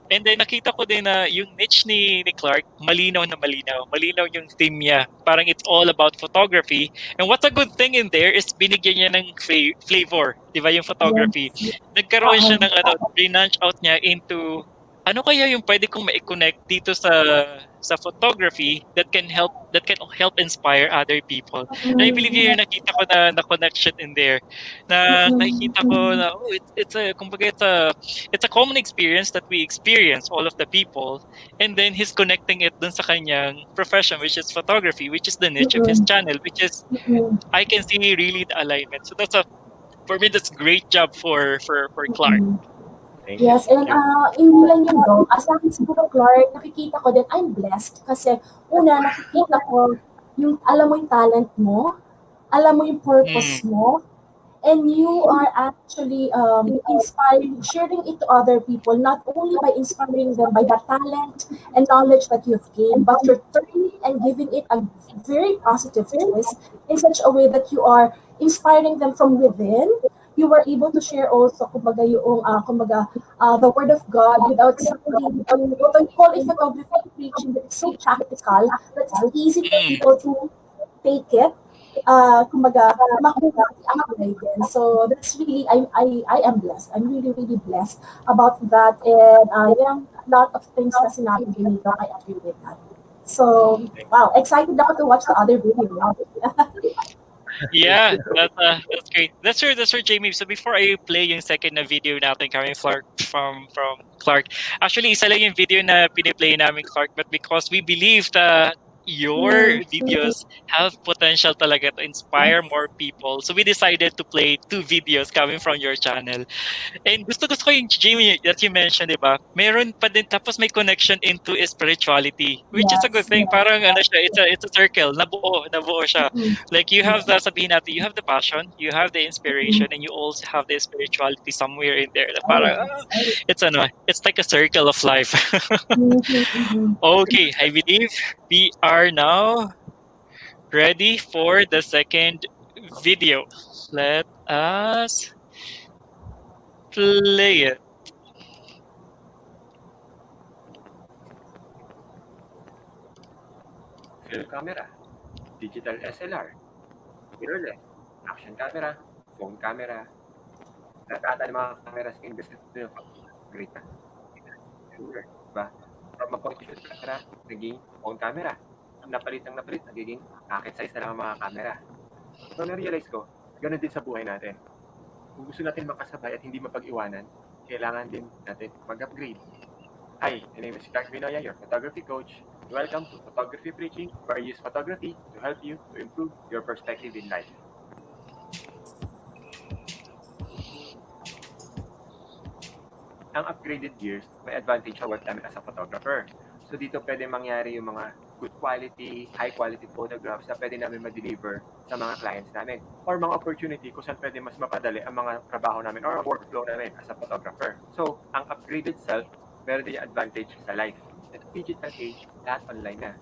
And then nakita ko din na yung niche ni Clark, malinaw na malinaw. Malinaw yung theme niya. Parang it's all about photography. And what's a good thing in there is binigyan niya ng flavor. Di ba yung photography? Nagkaroon siya ng branch out niya into ano kaya yung pwede kong ma-connect dito sa photography that can help inspire other people. And I believe yung nakita ko na connection in there. Na nakikita ko na kumbaga it's a common experience that we experience, all of the people, and then he's connecting it dun sa kanyang profession, which is photography, which is the niche of his channel, which is I can see really the alignment. So for me that's great job for Clark. Thank you. Yes, and hindi lang yun, Dom. Sa akin siguro, Clark, nakikita ko din, I'm blessed kasi una, nakikita ko yung, alam mo yung talent mo, alam mo yung purpose mo, and you are actually inspiring, sharing it to other people, not only by inspiring them by the talent and knowledge that you've gained, but you're turning and giving it a very positive twist in such a way that you are inspiring them from within. You were able to share also, kumbaga, yung, the word of God without sounding, what I call a photography preaching, that it's so practical, that it's easy for people to take it, kumbaga, makuha ang din. So that's really, I am blessed. I'm really, really blessed about that. And a lot of things na sinabi din nito, I agree with that. So, wow, excited ako to watch the other video. Yeah, that's great. That's right, Jamie. So before I play yung second na video natin coming from Clark, actually isa lang yung video na piniplay namin Clark, but because we believe that your videos have potential talaga to inspire more people, so we decided to play 2 videos coming from your channel. And gusto ko yung Jamie that you mentioned, di ba? Meron pa din, tapos may connection into spirituality, which is a good thing. Parang ano siya, it's a circle, nabuo siya. Like you have the, sabihin natin, you have the passion, you have the inspiration, and you also have the spirituality somewhere in there. Na parang, it's like a circle of life. Okay, I believe we are now ready for the second video. Let us play it. Film camera, digital SLR, mirrorless, action camera, phone camera, Lahat ata ng mga cameras in the studio, great na. Sure, diba? From a point shoot camera, naging phone camera. Napalit, nagiging pocket size na lang ang mga camera. So, na-realize ko, ganun din sa buhay natin. Kung gusto natin makasabay at hindi mapag-iwanan, kailangan din natin mag-upgrade. Hi, my name is Clark Vinoya, your photography coach. Welcome to Photography Preaching, where I use photography to help you to improve your perspective in life. Ang upgraded gears, may advantage sa work namin as a photographer. So dito pwede mangyari yung mga good quality, high quality photographs na pwede namin ma-deliver sa mga clients namin. Or mga opportunity kung saan pwede mas mapadali ang mga trabaho namin or workflow namin as a photographer. So, ang upgraded self, meron din yung advantage sa life. At digital age, lahat online na.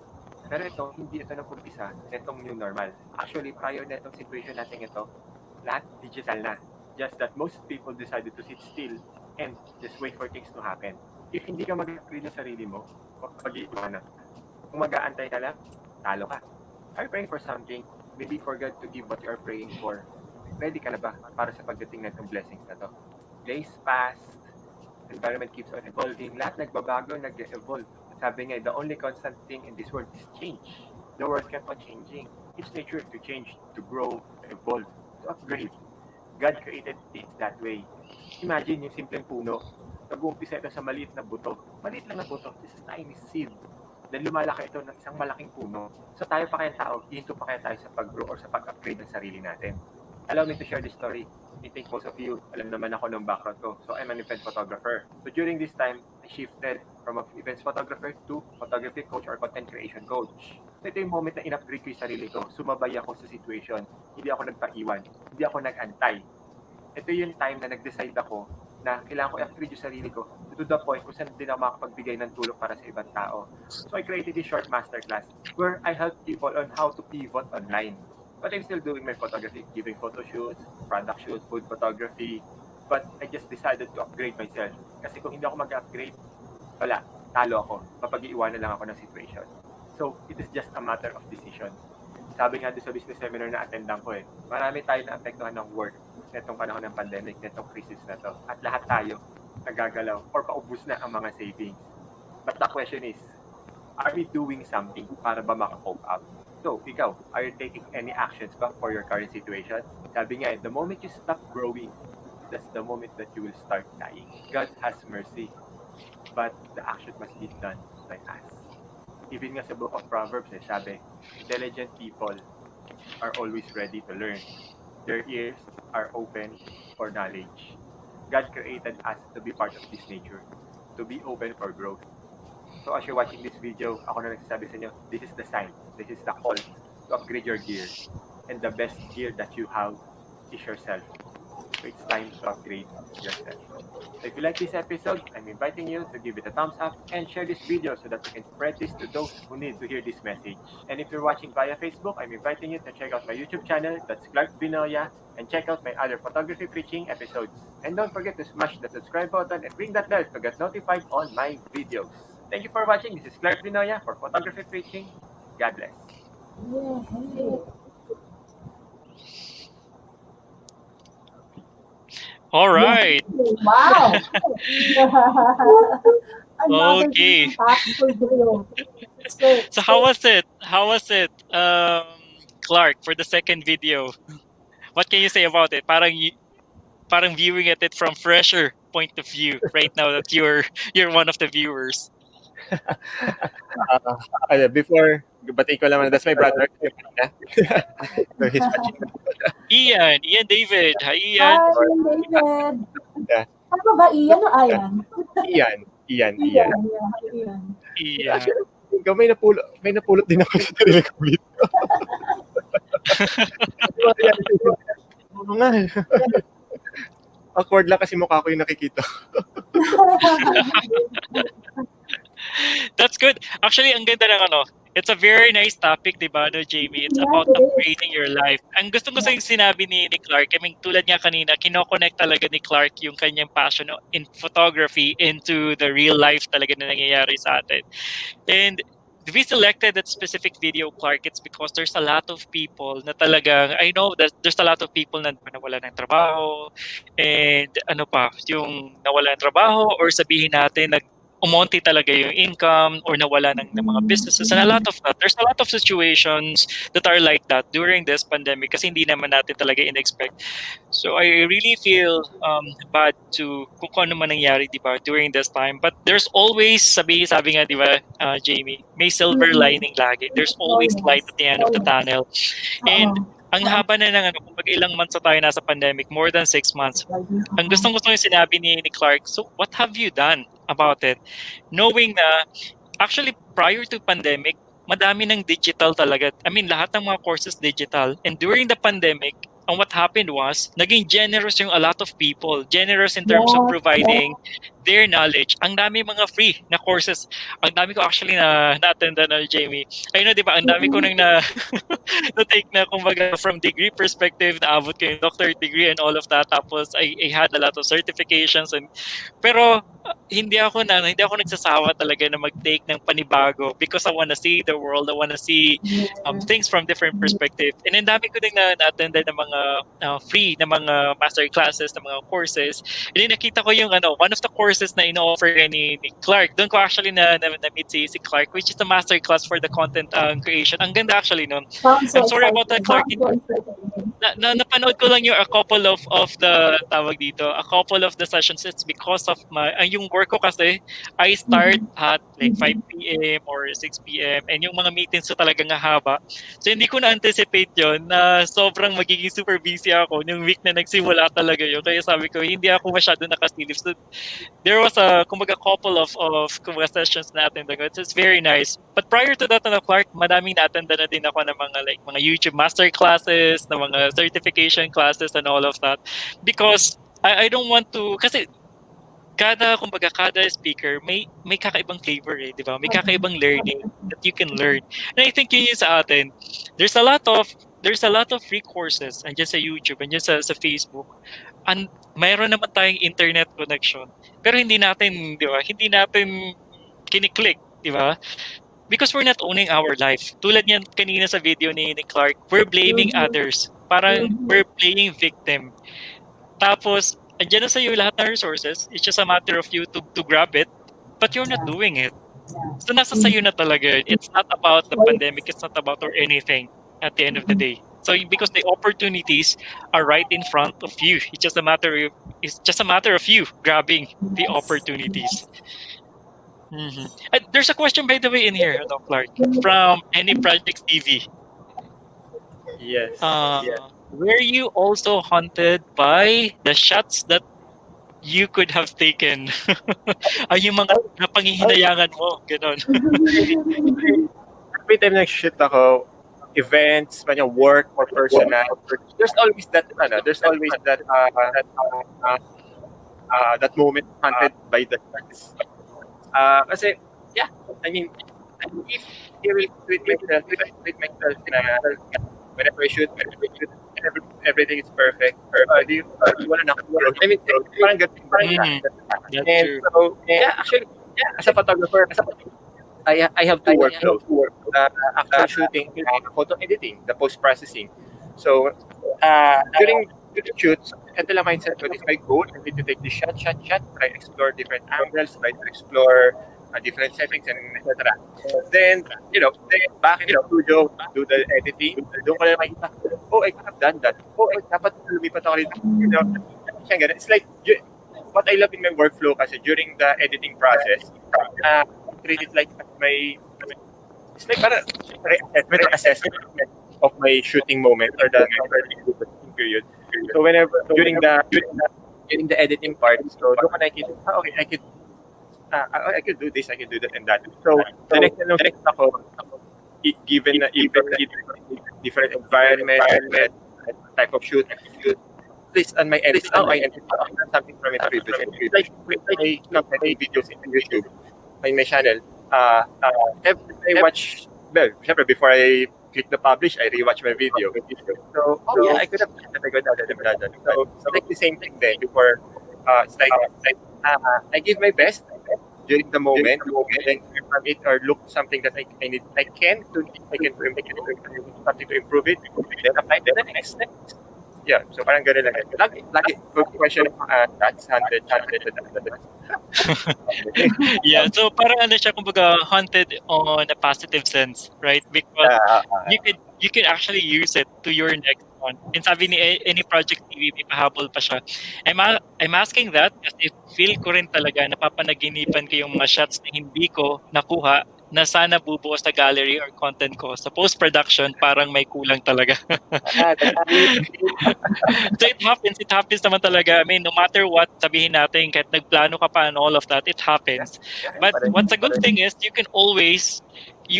Pero ito, hindi ito nag-umpisa, itong new normal. Actually, prior na itong situation natin ito, lahat digital na. Just that most people decided to sit still and just wait for things to happen. If hindi ka mag-upgrade ng sarili mo, pag-iiwanan. Kung mag-aantay ka lang, talo ka. Are you praying for something? Maybe for God to give what you are praying for. Ready ka na ba para sa pagdating na itong blessings na to? Days pass, environment keeps on evolving, lahat nagbabago, nag-evolve. Sabi nga, the only constant thing in this world is change. The world kept on changing. It's nature to change, to grow, to evolve, to upgrade. God created things that way. Imagine yung simpleng puno, nag-uumpisa ito sa maliit na buto. Maliit lang na buto, this is tiny seed. Then lumalaki ito ng isang malaking puno. So tayo pa kaya tao, hinto pa kaya tayo sa pag-grow or sa pag-upgrade ng sarili natin. Allow me to share this story. I think most of you, alam naman ako ng background ko. So I'm an event photographer. So during this time, I shifted from an events photographer to photography coach or content creation coach. So ito yung moment na in-upgrade ko yung sarili ko. Sumabay ako sa situation. Hindi ako nagpaiwan. Hindi ako nag-antay. Ito yung time na nag-decide ako na kailangan ko i-upgrade yung sarili ko to the point kung saan din ako makapagbigay ng tulong para sa ibang tao. So I created this short masterclass where I help people on how to pivot online. But I'm still doing my photography, giving photo shoots, product shoots, food photography. But I just decided to upgrade myself. Kasi kung hindi ako mag-upgrade, wala, talo ako. Mapag-iiwanan lang ako ng situation. So it is just a matter of decision. Sabi nga doon sa business seminar na attendan ko marami tayo na apektuhan ng work netong panahon ng pandemic, netong crisis na to. At lahat tayo nagagalaw or paubos na ang mga savings. But the question is, are we doing something para ba maka-cope up? So, ikaw, are you taking any actions ba for your current situation? Sabi nga, the moment you stop growing, that's the moment that you will start dying. God has mercy, but the action must be done by us. Even nga sa book of Proverbs, sabi, intelligent people are always ready to learn. Their ears are open for knowledge. God created us to be part of this nature, to be open for growth. So as you're watching this video, ako na nagsasabi sa inyo, this is the sign, this is the call to upgrade your gear. And the best gear that you have is yourself. So it's time to upgrade yourself. So if you like this episode, I'm inviting you to give it a thumbs up and share this video so that we can spread this to those who need to hear this message. And if you're watching via Facebook, I'm inviting you to check out my YouTube channel, that's Clark Vinoya, and check out my other photography preaching episodes. And don't forget to smash the subscribe button and ring that bell to get notified on my videos. Thank you for watching. This is Clark Vinoya for Photography Preaching. God bless. Yay. All right. Wow. Another Okay. impactful video. It's great. So how was it? Clark, for the second video? What can you say about it? Parang viewing at it from fresher point of view right now that you're one of the viewers. Before, batiin ko lang, that's my brother. So he's watching. Ian David. Hi, Ian. Hi, David. Yeah. Ano ba, Ian o Ian? Ian. Ian. Ian. Actually, may napulot din ako sa sarili ko video. Oo nga. Awkward lang kasi mukha ko yung nakikita. That's good. Actually, ang ganda ng it's a very nice topic, di ba, no, Jamie? It's Yeah, about it is. upgrading your life. Ang gusto ko sa yung sinabi ni Clark, I mean, tulad niya kanina, kinoconnect talaga ni Clark yung kanyang passion in photography into the real life talaga na nangyayari sa atin. And we selected that specific video, Clark, it's because there's a lot of people na talagang, I know that there's a lot of people na nawala ng trabaho, and ano pa, yung nawala ng trabaho, or sabihin natin, umonti talaga yung income, or nawala ng mga businesses, and a lot of that. There's a lot of situations that are like that during this pandemic kasi hindi naman natin talaga in-expect. So I really feel bad to kung ano man nangyari, di ba, during this time. But there's always, sabi nga, di ba, Jamie, may silver lining lagi. There's Oh, always light yes. at the end of the tunnel. And ang haba na ng kumbaga ilang months na tayo nasa pandemic, more than 6 months. Ang gustong-gusto yung sinabi ni Clark, so what have you done about it? Knowing na, actually, prior to pandemic, madami ng digital talaga. I mean, lahat ng mga courses digital. And during the pandemic, what happened was, naging generous yung a lot of people. Generous in terms of providing their knowledge. Ang dami mga free na courses. Ang dami ko actually na-attend na, Jamie. Ayun na, di ba? Ang dami ko nang na-take na, kumbaga, from degree perspective, naabot ko yung doctorate degree and all of that. Tapos, I had a lot of certifications. Pero, hindi ako nagsasawa talaga na mag-take ng panibago because I wanna see the world, I wanna see things from different perspective. And ang dami ko din na-attend ng mga free na mga master classes, na mga courses. And then nakita ko yung one of the courses na ino-offer ni Clark. Doon ko actually na-meet si Clark, which is the master class for the content creation. Ang ganda actually nun. I'm sorry about that, Clark. Napanood ko lang yung a couple of the tawag dito, a couple of the sessions. It's because of yung work ko kasi, I start at like 5 p.m. or 6 p.m. and yung mga meetings ko talagang haba. So hindi ko na-anticipate yon na sobrang magiging super busy ako yung week na nagsimula talaga yun. Kaya sabi ko, hindi ako masyado nakasilip. So there was a couple of sessions natin. It's very nice. But prior to that, Clark, madaming na-attend na din ako ng mga YouTube master classes, ng mga certification classes and all of that. Because I don't want to, kasi kada speaker may kakaibang flavor di ba? May kakaibang learning that you can learn. And I think yun yung sa atin. There's a lot of free courses and sa YouTube and sa Facebook. And mayroon naman tayong internet connection. Pero hindi natin kiniklik, di ba? Because we're not owning our life. Tulad niyan kanina sa video ni Clark, we're blaming others. Parang we're playing victim. Tapos, andyan na sa'yo lahat ng resources. It's just a matter of you to grab it, but you're not doing it. So, nasa sa'yo na talaga. It's not about the pandemic. It's not about or anything at the end of the day. So, because the opportunities are right in front of you. It's just a matter of you grabbing the opportunities. Mm-hmm. There's a question, by the way, in here, Clark, from Any Projects TV. Yes. Were you also haunted by the shots that you could have taken? Ay, yung mga napanghihinayangan mo, gano'n. Every time nag-shoot ako, events, work or personal, there's always that that moment haunted by the shots. Kasi, yeah, I mean, if I treat myself na whenever I shoot, everything is perfect. Wala na akong work. I mean, parang ganun. And so, actually, as a photographer, I have two workflows. Actual shooting, photo editing, the post-processing. So, during the shoots, ito lang mindset ko, this is my goal. I need to take this shot, try to explore different angles, try to explore different settings, and etc. Then, back in the studio, do the editing. Doon ko lang makita, I could have done that. Dapat lumipat ako rito. It's like, what I love in my workflow kasi during the editing process, treat it like it's like para assessment of my shooting moment or the shooting period. So whenever during the editing part, so doon ko nakikita, okay, I could do this, I could do that and that. So the next ako, given different environment, type of shoot, please on my end, I something from it previously. Like my videos in YouTube, in my channel. I watch, before I click the publish, I rewatch my video. So, I could have done that. So, like the same thing then before, it's like, I give my best, during the moment, then from it or look something that I need, I can something to improve it, then apply to the next. Yeah, so parang ganun lang. Lagi, good question, that's 100. Yeah, so parang ano siya, kumbaga, haunted on a positive sense, right? Because you can actually use it to your next one. And sabi ni any project TV, may pahabol pa siya. I'm asking that kasi feel ko rin talaga, napapanaginipan ko yung mga shots na hindi ko nakuha na sana bubuo sa gallery or content ko. Sa post-production, parang may kulang talaga. That's me. So it happens naman talaga. I mean, no matter what sabihin natin, kahit nagplano ka pa and all of that, it happens. But what's a good thing is you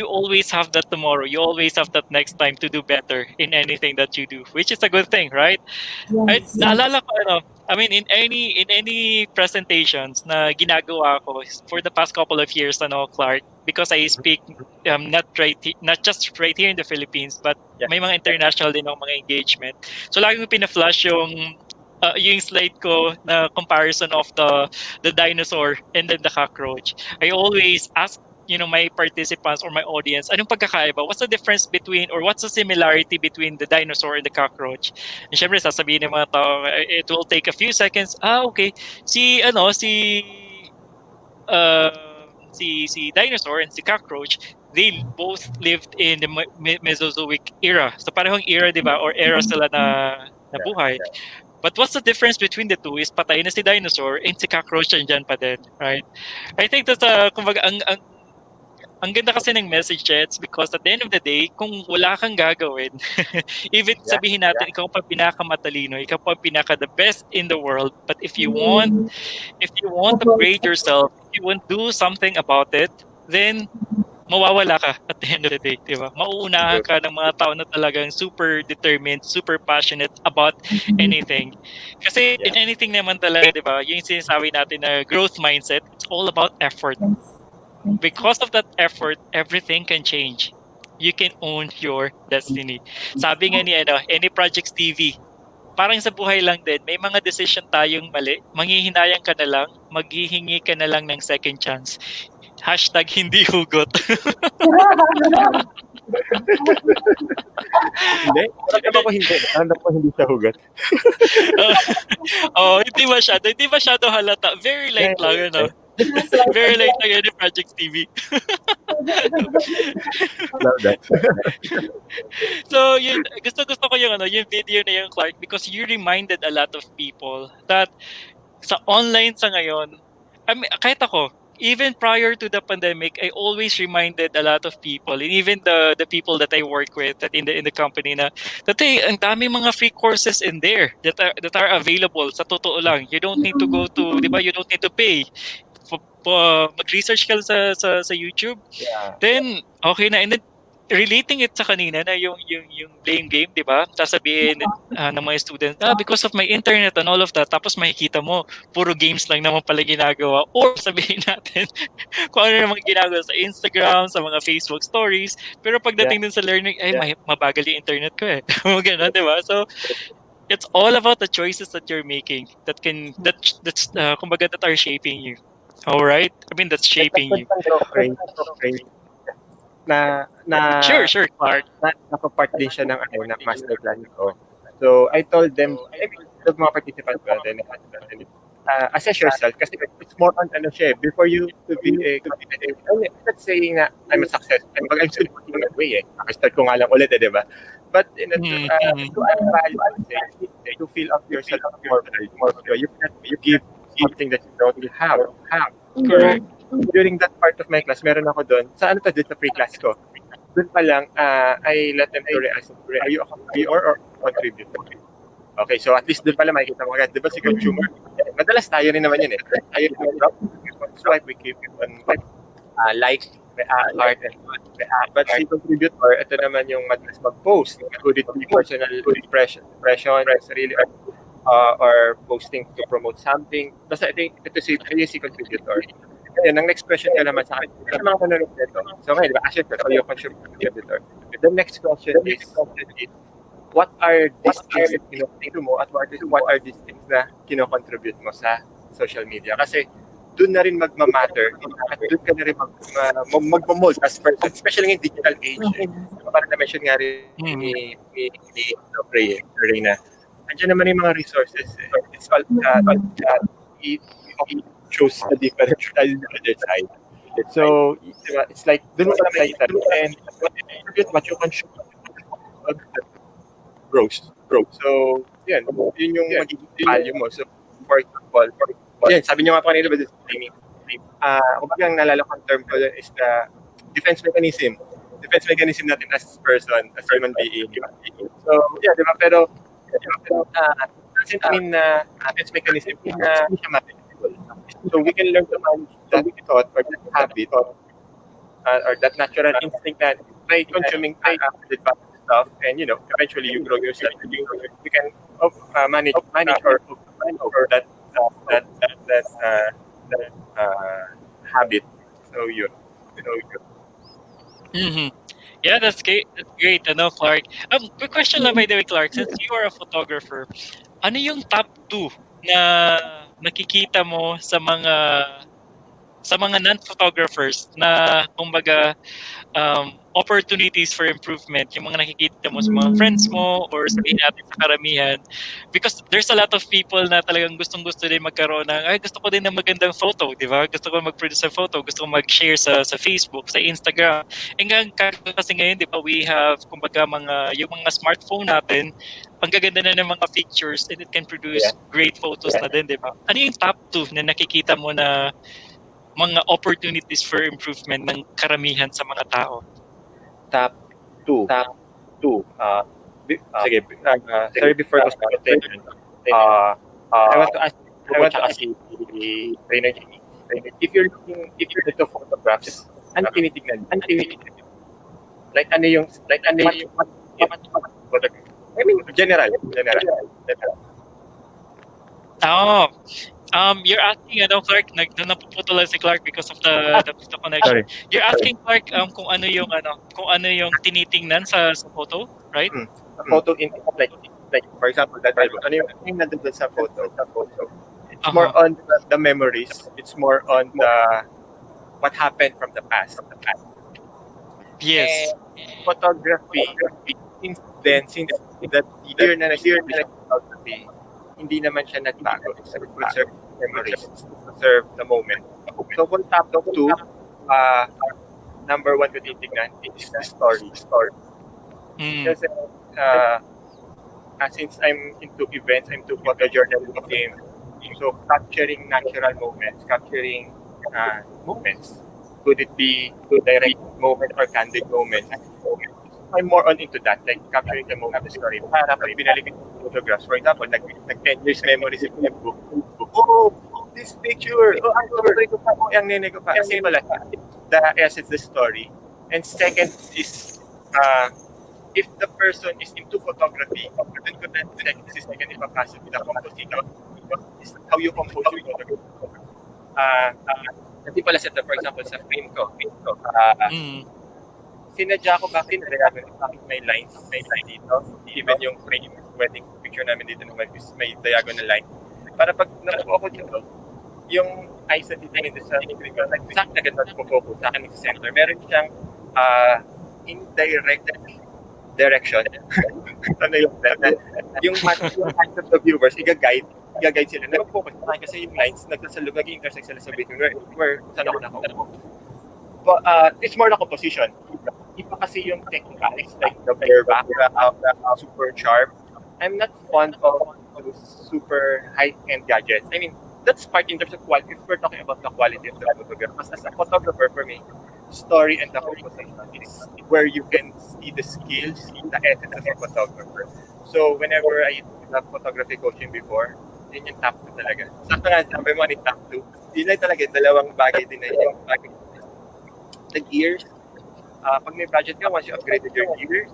always have that tomorrow. You always have that next time to do better in anything that you do, which is a good thing, right? Ay, Yes. naalala ko ano, I mean in any presentations na ginagawa ko for the past couple of years Clark, because I speak not just right here in the Philippines, but may mga international din akong mga engagement. So lagi ko pina-flash yung slide ko na comparison of the dinosaur and then the cockroach. I always ask my participants or my audience, anong pagkakaiba? What's the difference between or what's the similarity between the dinosaur and the cockroach? And syempre sasabihin ng mga tao, it will take a few seconds. Okay. Si dinosaur and si cockroach, they both lived in the Mesozoic era. So parehong era, 'di ba? Or era sila na buhay. But what's the difference between the two is patay na si dinosaur and si cockroach andyan pa din, right? I think that's kumbaga ang ganda kasi ng message it's because at the end of the day, kung wala kang gagawin, even sabihin natin ikaw pa pinakamatalino, ikaw pa pinaka the best in the world, but if you want to grade yourself, if you want to do something about it, then mawawala ka at the end of the day, di ba? Mauunahan ka ng mga tao na talagang super determined, super passionate about anything. Kasi in anything naman talaga, di ba, yung sinasabi natin na growth mindset, it's all about effort. Because of that effort, everything can change. You can own your destiny. Sabi nga ni any projects TV, parang sa buhay lang din, may mga decision tayong mali, manghihinayang ka na lang, maghihingi ka na lang ng second chance. #hindi hugot. Hindi? Alam ko hindi siya hugot. Hindi masyado halata. Very light lang, Very light lang yung Project TV. Love that. So, yun, gusto ko yung video na yung Clark, because you reminded a lot of people that sa online sa ngayon, I mean, kahit ako, even prior to the pandemic, I always reminded a lot of people, and even the people that I work with that in the company na that ang dami mga free courses in there that are available. Sa totoo lang, you don't need to go to, di ba? You don't need to pay. Mag-research ka sa YouTube. Yeah. Then okay na, and then relating it sa kanina na yung blame game, di ba? Sasabihin ng mga students, because of my internet and all of that, tapos makikita mo, puro games lang naman pala ginagawa. Or sabihin natin, kung ano naman ginagawa sa Instagram, sa mga Facebook stories, pero pagdating din sa learning, mabagal yung internet ko eh. Ganun, di ba? So, it's all about the choices that you're making that's kumbaga that are shaping you. All right? I mean, that's shaping you. Sure, Clark. Nakapart din siya ng master plan ko. So, I told them, the mga participants ko, then, assess yourself kasi it's more on before you to be a I'm not saying na I'm a success. I'm still working on my way I-start ko nga lang ulit di ba? But to add value, to fill up yourself more you give something that you don't have. Correct. During that part of my class, meron ako doon. Sa sa free class ko. Doon pa lang, I let them to react. Are you a contributor or contributor? Okay, so at least doon pala makikita mo agad. Di ba si consumer? Madalas tayo rin naman yun eh. Tayo rin naman. Swipe, we keep on like, art, and but si contributor, ito naman yung madalas mag-post. Could it be personal expression, sarili or posting to promote something. Basta ito si contributor. Ngayon, ang next question ka naman sa akin, ano mga nanonood nito? So ngayon, diba, asset ka, yung contributor. The next question is, what are these things that kinukontribute mo at what are these things na kinocontribute mo sa social media? Kasi doon na rin magmamatter at doon ka na rin magmamold as person, especially in digital age. Parang na-mention nga rin ni Reyna, andyan naman yung mga resources. It's all, it shows a different side. So, diba, it's like, doon mo pa nakita, and what you consume grows. So, yun yung magiging value mo. So, for example, yan, sabi niyo nga po kanina ba, kumbaga ang nalala kong term ko is the defense mechanism. Defense mechanism natin as person, as human being. So, yeah, di ba? Pero doesn't mean na defense mechanism na hindi siya manageable. So, we can learn to manage that thought or that habit or that natural instinct that by consuming stuff, and eventually you grow yourself. You can manage or that habit. So yun. Yeah, that's great. That's great. Clark. Quick question lang by the way, Clark. Since you are a photographer, ano yung top 2 na nakikita mo sa mga non-photographers na kumbaga opportunities for improvement, yung mga nakikita mo sa mga friends mo or sabihin natin sa karamihan, because there's a lot of people na talagang gustong-gusto din magkaroon ng, gusto ko din ng magandang photo, di ba? Gusto ko mag-produce ng photo, gusto ko mag-share sa Facebook, sa Instagram. Kasi ngayon, di ba, we have, kumbaga, yung mga smartphone natin, ang gaganda na ng mga pictures and it can produce great photos na din, di ba? Ano yung top 2 na nakikita mo na mga opportunities for improvement ng karamihan sa mga tao? Top 2. Sige, sorry, before ko start, I want to ask you, Trainer Jimmy, if you're into photographs, ano tinitignan? Like ano yung I mean, general. You're asking, Clark, napuputulan si Clark because of the connection. Sorry. You're asking Clark kung ano yung tinitingnan sa photo, right? Photo in like for example, that album. Ano yung nandun sa photo? It's more on the memories. It's more on the what happened from the past. Yes. And photography, since that year na photography, hindi naman siya nagbago. It's to preserve memories, to preserve the moment. So, kung top 2, number 1 ko titignan is the story. Kasi, since I'm into events, I'm into photojournalism, so capturing natural moments, capturing moments. Could it be direct moment or candid moments? I'm more on into that, like capturing the moment of the story. Para pag binalik yung photographs, for example, nag 10 years memories in the book. Oh, this picture! Oh, ang tuloy ko pa, ang nene ko pa. Kasi pala, the essence, the story. And second is, if the person is into photography, then ko na second ipapasok with the composition. Is how you compose your photography. Kasi pala sa, for example, sa frame ko, sinadya ko bakit may lines dito. Even yung frame, wedding picture namin dito may diagonal line. Para pag nakuha ko dito, yung eyes na titingin sa screen ko, exact na ganun po-focus sa akin sa center. Meron siyang indirect direction. Ano yung eyes of the viewers, i-guide sila. Nag-focus na kasi yung lines, nag-intersect sila sa between where saan ako nakaupo. But it's more na composition. Iba kasi yung technicalities, like the blur background, super sharp. I'm not fond of super high-end gadgets. I mean, that's part in terms of quality. If we're talking about the quality of the photograph, as a photographer, for me, story and the composition is where you can see the skills, the essence of a photographer. So whenever I have photography coaching before, yun yung top 2 talaga. Sakto nga, sabi mo ni top 2. Yun ay talaga, dalawang bagay din na yun. The gears, pag may budget ka, once you upgraded your gears,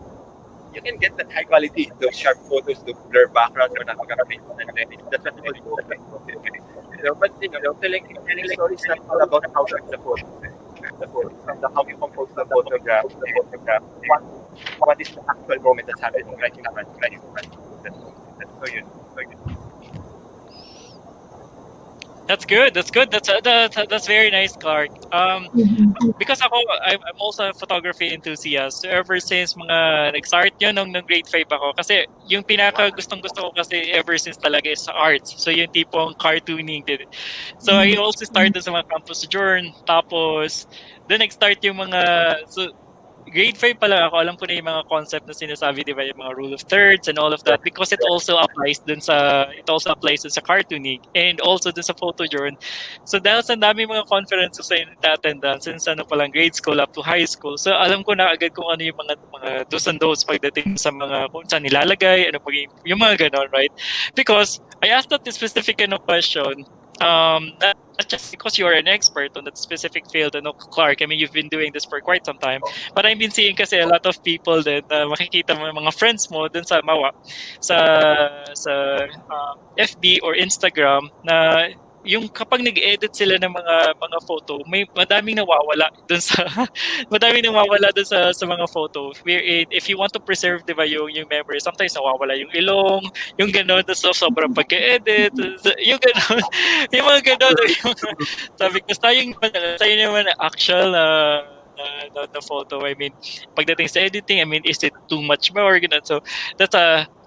you can get that high quality, those sharp photos, the blur backgrounds, or napaka-paint. And then that's what people do. But telling stories is not all about how you shoot the photo. How you compose the photograph, what is the actual moment that's happening right in front. So yun. That's good. That's good. That's very nice, Clark. Mhm. Because ako, I'm also a photography enthusiast. So ever since mga nag-start yun nung grade 5 ako. Kasi yung pinaka gustong-gusto ko kasi ever since talaga is sa arts. So yung tipong cartooning. So I also started sa mga campus journal. Tapos, doon nag-start yung mga, so grade 5 pa lang ako, alam ko na yung mga concept na sinasabi, di ba, yung mga rule of thirds and all of that because it also applies dun sa cartooning and also dun sa photo journal. So dahil sa dami mga conferences sa attendance since ano pa lang grade school up to high school. So alam ko na agad kung ano yung mga do's and don'ts pagdating sa mga kung saan nilalagay, ano pag yung mga ganon, right? Because I asked that specific kind of question not just because you're an expert on that specific field, ano, Clark, I mean, you've been doing this for quite some time. But I've been seeing kasi a lot of people din na makikita mo yung mga friends mo dun sa sa FB or Instagram na yung kapag nag-edit sila ng mga photo, may madaming nawawala dun sa madaming nawawala dun sa mga photo. Wherein if you want to preserve 'di ba yung memory, sometimes nawawala yung ilong, yung gano'n, so sobrang pagka-edit, yung gano'n, yung mga gano'n, yung sabi ko sayang naman ang actual na photo. I mean, pagdating sa editing, I mean, is it too much more? Ganun. So, that's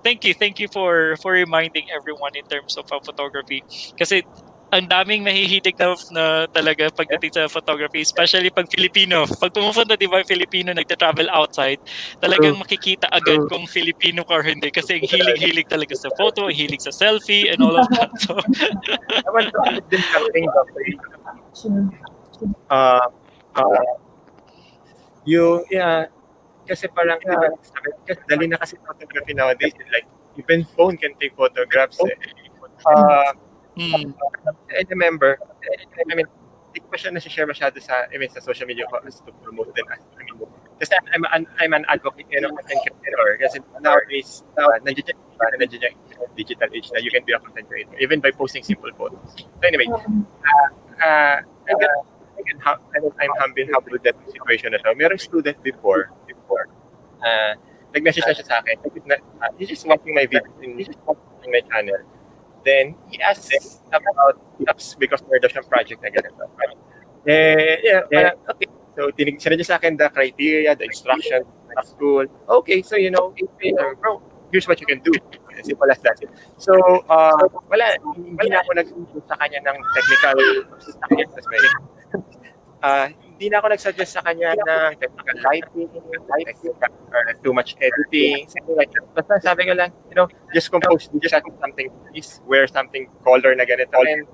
thank you for reminding everyone in terms of photography. Kasi ang daming nahihilig na talaga pagdating sa photography, especially pag Filipino. Pag pumupunta, di ba, Filipino nagta-travel outside, talagang makikita agad kung Filipino ka or hindi. Kasi ang hilig-hilig talaga sa photo, ang hilig sa selfie, and all of that. So, I want to add din something, Doctor. Sure. Uh, uh, kasi parang, diba, kasi dali na kasi photography nowadays. Like, even phone can take photographs. Uh, mm, I remember, I mean, hindi ko pa siya nasi-share masyado sa social media ko as to promote din. I mean, kasi I'm an advocate of content creator. Kasi nowadays, nandiyan yung digital age na you can be a content creator, even by posting simple photos. So anyway, I'm been humbled that situation na to. Merong student before, nag-message na siya sa akin. He's just watching my video in my channel. Then, he asks about tips because meron daw siyang project na ganito. Okay. So, sinadya sa akin the criteria, the instructions, the school. Okay, so, bro, here's what you can do. As simple as that. So, hindi na ako nag-suggest sa kanya ng technical hindi na ako nag-suggest sa kanya ng technical lighting, or too much editing, something like that. Basta sabi ko lang, just compose, just add something, please wear something color na ganito. And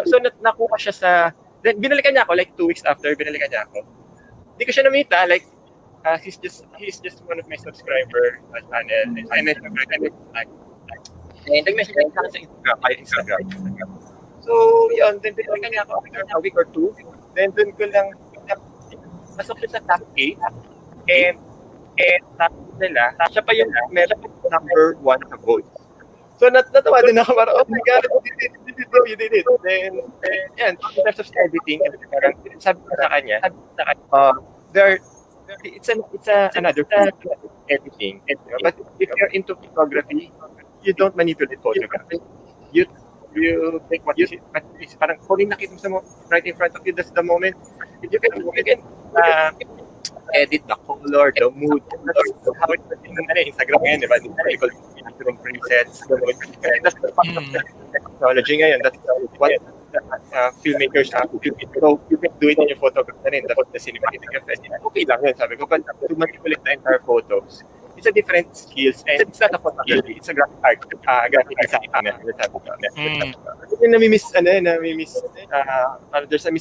so nakuha siya then binalikan niya ako, like 2 weeks after, binalikan niya ako. Hindi ko siya namita, like, he's just one of my subscriber channel, and nag-message niya sa Instagram. So, yun, then binalikan niya ako after a week or two. Then doon ko lang, pasok siya sa top 8. And tapos nila, siya pa yung number 1 sa votes. So, natawa din ako, parang, oh my God, you did it. Then, yan, in terms of editing, parang, sabi ko sa kanya, it's another editing. But if you're into photography, you don't manipulate photography. You take what you see, parang kung nakita mo right in front of you, that's the moment. You can edit the color, the mood. That's how it's in Instagram ngayon, di ba? Different presets. That's the fact of technology ngayon. That's what filmmakers do. So you can do it in your photograph na rin. That's the cinematic effect. Okay lang yun, sabi ko. But to manipulate the entire photos, it's a different skills, and it's not a photography, it's a graphic art, graphic design. There's a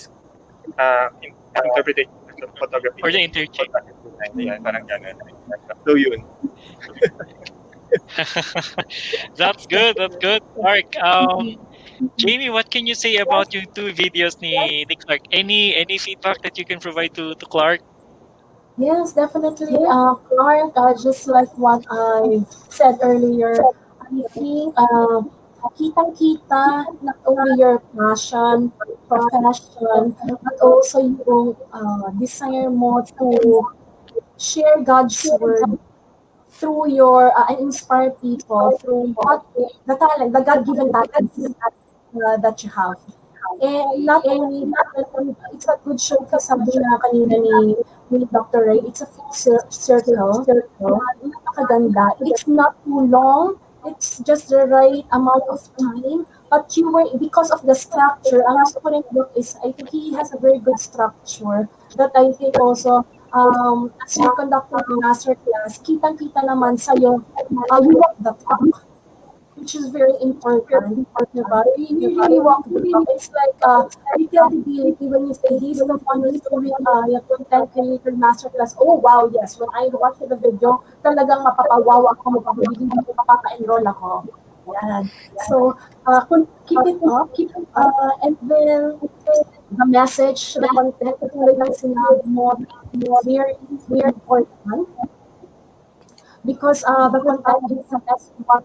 interpretation of photography. or the interchange. Yeah, parang ganun. So yun. That's good. That's good. Mark, Jamie, what can you say about yung 2 videos ni Clark? Any feedback that you can provide to Clark? Yes, definitely. Clark, just like what I said earlier, I think kitang-kita not only your passion, profession, but also yung desire mo to share God's word through and inspire people through what the talent, the God-given talents that you have. And not only that, it's a good showcase, sabi nga kanina ni Dr. Ray, it's a full circle na napakaganda. It's not too long, it's just the right amount of time, but you were, because of the structure, ang gusto ko rin look is, I think he has a very good structure that I think also, as you're conducting the master class, kitang-kita naman sa'yo, you walk the talk, which is very important. Diba? You really walk the talk. It's like you credibility when you say he's the one who's doing yung content creator masterclass. Oh wow, yes. When I watch the video, talagang mapapawaw ako, mapapabigin ako, mapapa-enroll ako. Yan. So, keep it up. And then, the message, the content, katulad ng sinabi mo, very, very important because the content is what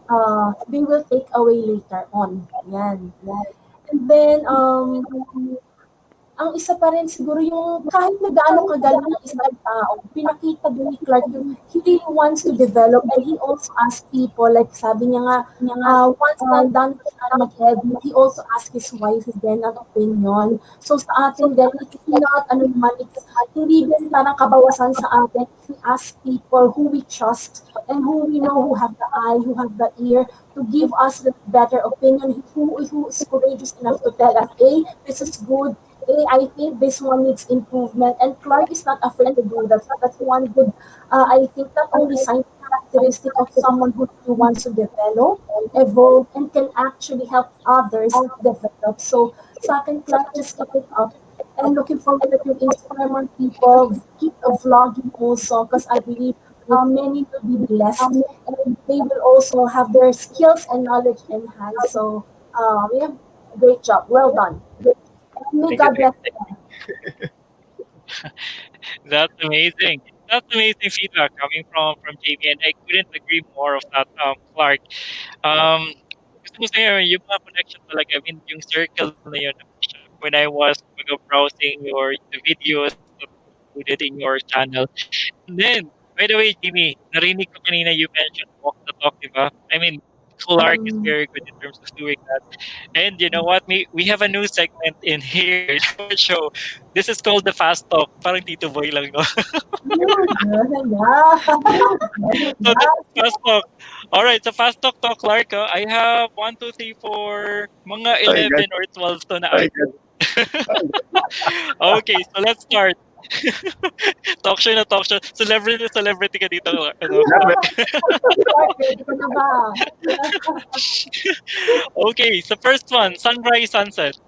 they will take away later on. Yan. And then, ang isa pa rin siguro yung kahit na gaano kagaling ng isang tao, pinakita din ni Clark yung he really wants to develop, and he also asks people, like sabi niya nga, once na done siya mag-edit, he also asks his wife din ang opinion. So sa atin din, it's not, it's hindi din parang kabawasan sa atin if we ask people who we trust and who we know who have the eye, who have the ear, to give us the better opinion, who is courageous enough to tell us, hey, this is good, hey, I think this one needs improvement. And Clark is not afraid to do that. So that's one good, I think, not only sign characteristic of someone who really wants to develop, evolve, and can actually help others develop. So sa akin, Clark, just keep it up. And looking forward that you inspire more people, keep vlogging also, because I believe many will be blessed, and they will also have their skills and knowledge enhanced. So, yeah, great job. Well done. May God bless you. That's amazing. That's amazing feedback coming from JB, and I couldn't agree more of that, Clark. Gusto ko sa'yo, yung mga connection talaga, I mean, yung circle na yun, when I was browsing the videos that you included in your channel. And then, by the way, Jimmy, narinig ko kanina you mentioned walk the talk, di ba? I mean, Clark is very good in terms of doing that. And you know what? We have a new segment in here in our show. This is called the Fast Talk. Parang Tito Boy lang, no? So that's Fast Talk. All right, so Fast Talk, Clark. I have 1, 2, 3, 4, mga 11 or 12 to na item. Okay, so let's start. Talk show na talk show. Celebrity ka dito. Ano? Okay, so first one, sunrise, sunset.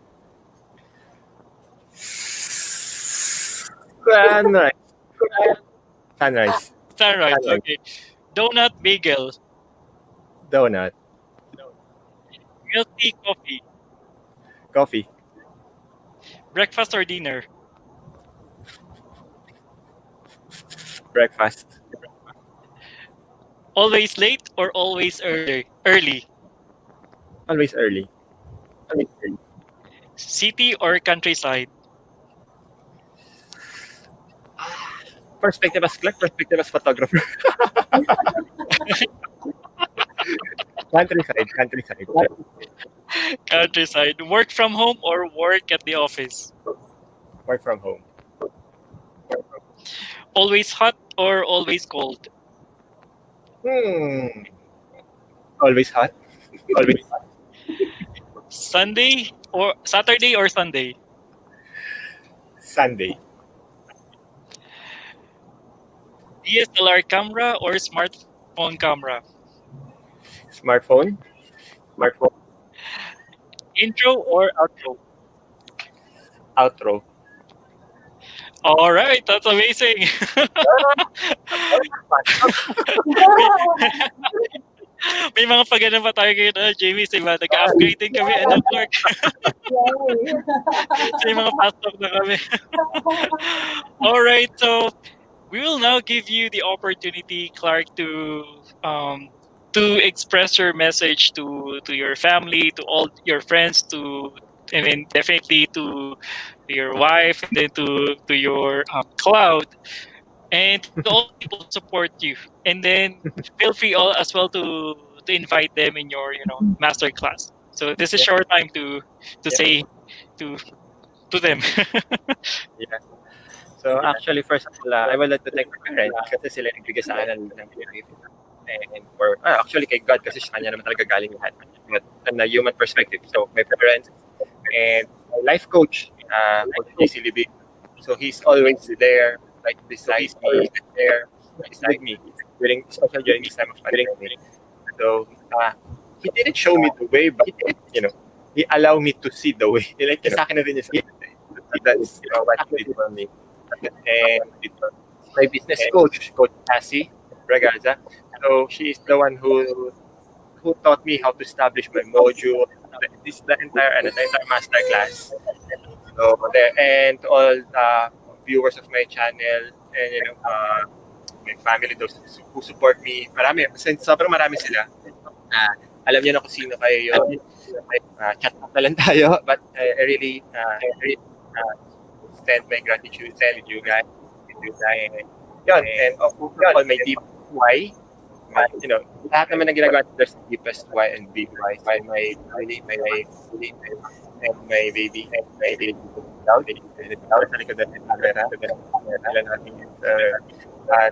Sunrise. Sunrise. Sunrise, okay. Donut, bagel. Donut. Milk tea, coffee. Coffee. Breakfast or dinner. Breakfast. Always late or always early? Always early. City or countryside? Perspective as Clark, perspective as photographer. Countryside. Countryside. Work from home or work at the office? Work from home. Always hot or always cold? Always hot. Saturday or Sunday? Sunday. DSLR camera or smartphone camera? Smartphone. Intro or outro? Outro. All right, that's amazing. May mga pagano pa tayo ngayon, Jamie, sa iba. Nag-upgrade din kami, Clark. So yung mga fast talk na kami. All right, so we will now give you the opportunity, Clark, to express your message to your family, to all your friends, definitely to your wife, and then to your cloud, and to all people who support you. And then feel free as well to invite them in your master class. So this is Yeah. your time to say to to them. Yeah. So actually, first of all, I would like to thank my parents kasi sila yung nagbigay sa akin ng life. And for, actually kay God kasi sa kanya naman talaga galing lahat. But on a human perspective, so my parents and my life coach, Coach JC Libby. So he's always there, like beside me, there, beside me during, especially during this time of pandemic. So he didn't show me the way, but he allowed me to see the way. Like sa akin na din yung sabi. That's what he did for me. And my business coach, Coach Cassie Bragaza. So she is the one who taught me how to establish my module, the entire master class. So there, and to all viewers of my channel, and my family, those who support me, marami, since sobrang marami sila. Alam niyo na kung sino kayo yun. Chat na lang tayo, but I really extend my gratitude with you guys. And yun, and of course, all my deep why, lahat naman ng ginagawa, there's the deepest why and big why. Why my family, my and my baby, loud, and sa likod ng camera,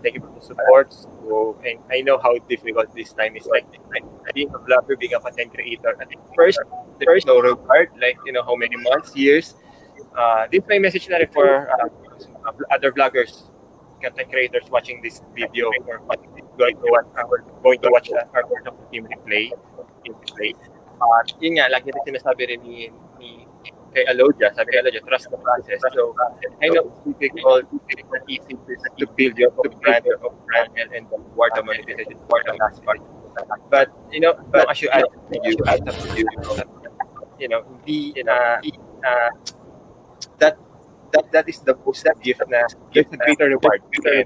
thank you for the support. So, and I know how difficult this time is. Like being a vlogger, being a content creator. At first, there's no reward. Like how many months, years. This is my message na rin for other vloggers, content creators watching this video, or going to watch our team replay. Yun nga, lagi rin sinasabi rin ni kay Alodia, sabi ni Alodia, trust the process. So, I know it's difficult, it's easy to build your own brand, and word of monetization for the last part. But, as you add to you, that is the most gift na gives a greater reward. There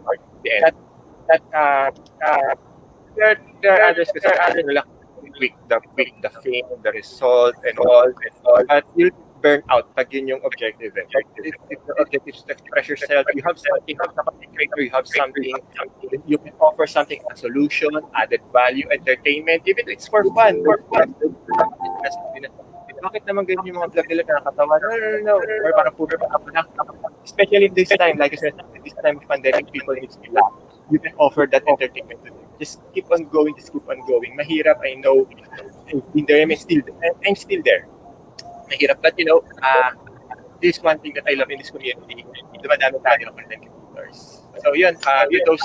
are others kasi the fame, the result, and all. But you'll burn out pag yun yung objective. But if the objective is to express yourself, you have something, you have something, you can offer something, a solution, added value, entertainment, even if it's for fun. Bakit naman ganyan yung mga vlog nila nakakatawa? No. Or parang puro pa lang. Especially this time, like I said, this time of pandemic, people need to laugh. You can offer that entertainment to them. Just keep on going, Mahirap, I know. I'm still there. Mahirap, but this one thing that I love in this community, dumadami tayo ng content creators. So yun, those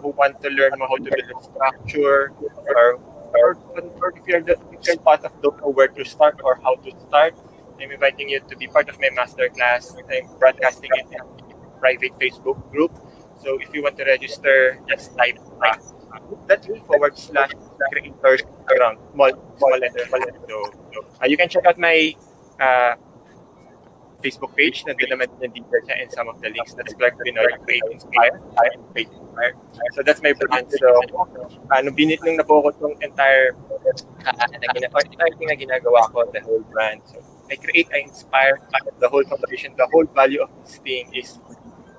who want to learn how to build a structure, or if you're part of don't know where to start or how to start, I'm inviting you to be part of my masterclass. I'm broadcasting it in a private Facebook group. So if you want to register, just type that's /creators around small letter. So you can check out my Facebook page. Nandun naman yung details niya and some of the links. That's Clark Vinoya, Create Inspire. So that's my brand. So nung nabuo ko itong entire thing na ginagawa ko, the whole brand. So I create, I inspire, the whole foundation, the whole value of this thing is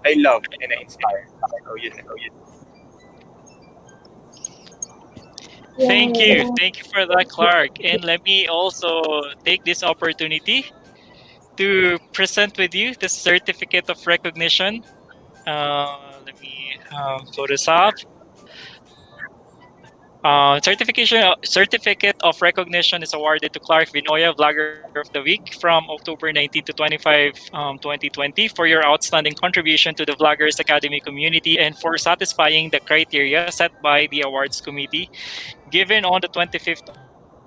I love and I inspire. So yun. Thank you for that, Clark. And let me also take this opportunity to present with you the certificate of recognition. Let me pull this up. Certificate of recognition is awarded to Clark Vinoya, Vlogger of the Week, from October 19 to 25, 2020, for your outstanding contribution to the Vloggers Academy community and for satisfying the criteria set by the awards committee, given on the 25th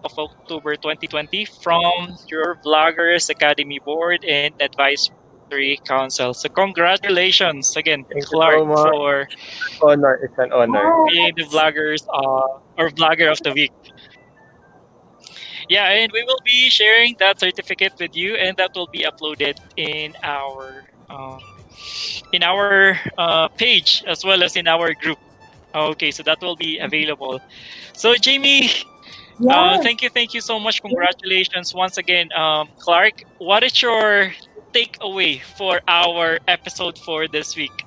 of October 2020 from your Vloggers Academy Board and Advisory Council. So congratulations again, Thank you Clark, so much. for Honor. It's an honor. being the Vloggers or Vlogger of the Week. Yeah, and we will be sharing that certificate with you, and that will be uploaded in our page as well as in our group. Okay, so that will be available. So Jamie, Yes. thank you so much. Congratulations once again, Clark. What is your takeaway for our episode for this week?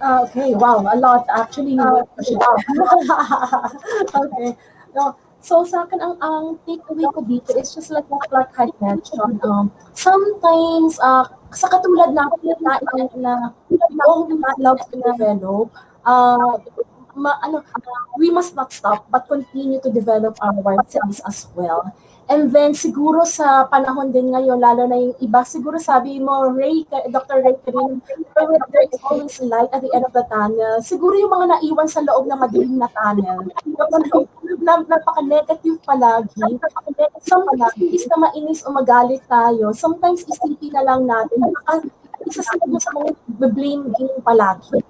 Okay, wow, a lot actually. Okay. No, So sa akin, ang takeaway ko dito is just like what Clark had mentioned. Sometimes, sa katulad na pagkain na we always love to develop, uh, ano, we must not stop but continue to develop ourselves as well. And then siguro sa panahon din ngayon, lalo na yung iba, siguro sabi mo, Dr. Ray Karin, there is always light at the end of the tunnel. Siguro yung mga naiwan sa loob ng madilim na tunnel, napaka-negative palagi. Sometimes, imbis na mainis o magalit tayo, sometimes isipin na lang natin, baka isa sa mga blame game palagi.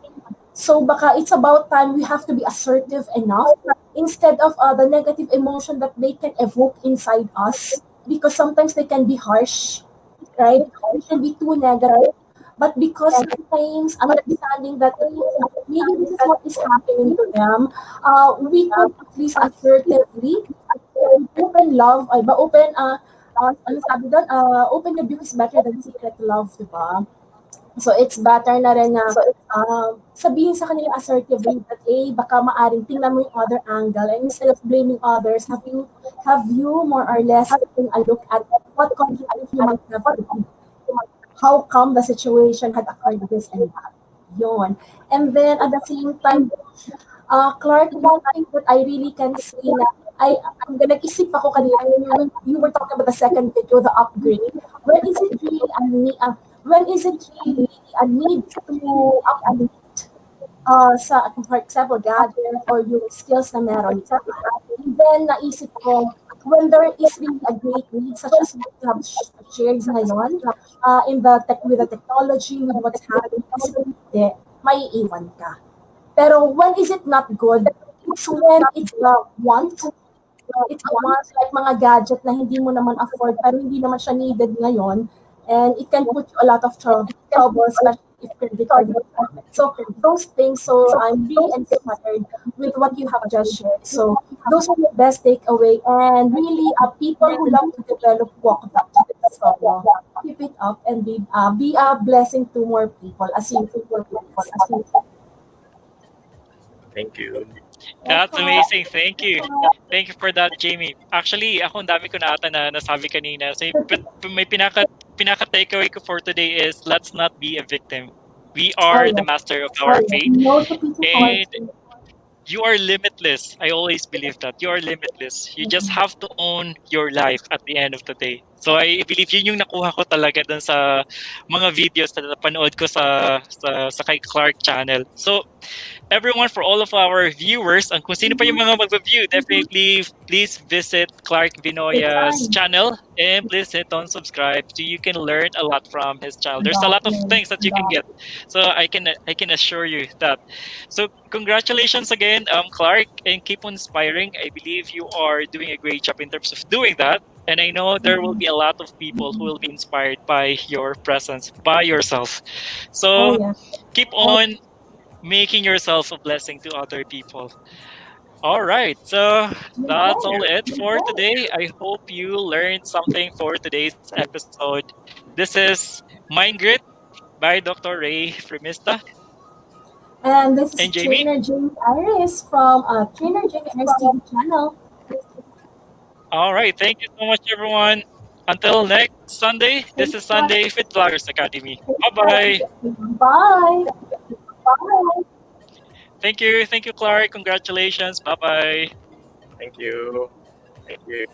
So baka it's about time we have to be assertive enough instead of the negative emotion that they can evoke inside us, because sometimes they can be harsh, right? They can be too negative. But because sometimes understanding that maybe this is what is happening to them, we could at least assertively open love, ay ba, ano sabi doon, open rebuke is better than secret love, di ba? So it's better na rin na sabihin sa kanila assertively that baka maaring tingnan mo yung other angle, and instead of blaming others, have you more or less taking a look at what contribution you might have to how come the situation had occurred this and that. Yun. And then at the same time, Clark, one thing that I really can say na nag-isip ako kanina when you were talking about the second video, the upgrade. When is it really a need to upgrade sa, for example, gadget or yung skills na meron ka? And then naisip ko, when there is really a great need, such as what you have shared ngayon, with the technology, with what's happening, hindi, may iwan ka. Pero when is it not good? It's when it's the want. It's a want, like mga gadget na hindi mo naman afford, pero hindi naman siya needed ngayon. And it can put you a lot of trouble, especially if credit card. So those things, so I'm really inspired with what you have just shared. So those are the best takeaway. And really, people who love to develop walk that. So keep it up and be a blessing to more people as you Thank you. That's amazing. Thank you. Thank you for that, Jamie. Actually, ako ang dami ko na ata na nasabi kanina. So, may pinaka takeaway ko for today is let's not be a victim. We are the master of our fate. And you are limitless. I always believe that. You are limitless. You just have to own your life at the end of the day. So I believe yun yung nakuha ko talaga dun sa mga videos na napanood ko sa kay Clark channel. So everyone, for all of our viewers, kung sino pa yung mga mag-view, definitely please visit Clark Vinoya's channel and please hit on subscribe so you can learn a lot from his channel. There's a lot of things that you can get. So I can assure you that. So congratulations again, Clark, and keep on inspiring. I believe you are doing a great job in terms of doing that. And I know there will be a lot of people who will be inspired by your presence, by yourself. So keep on making yourself a blessing to other people. All right, so that's all it for today. I hope you learned something for today's episode. This is Mind Grit by Dr. Ray Fremista. And this is And Jamie? Trainer Jamie Iris from Trainer Jamie Iris TV channel. All right, thank you so much, everyone. Until next Sunday, this is Sunday Fit Vloggers Academy. Bye-bye. Bye. Bye. Thank you, Clark. Congratulations. Bye-bye. Thank you. Thank you.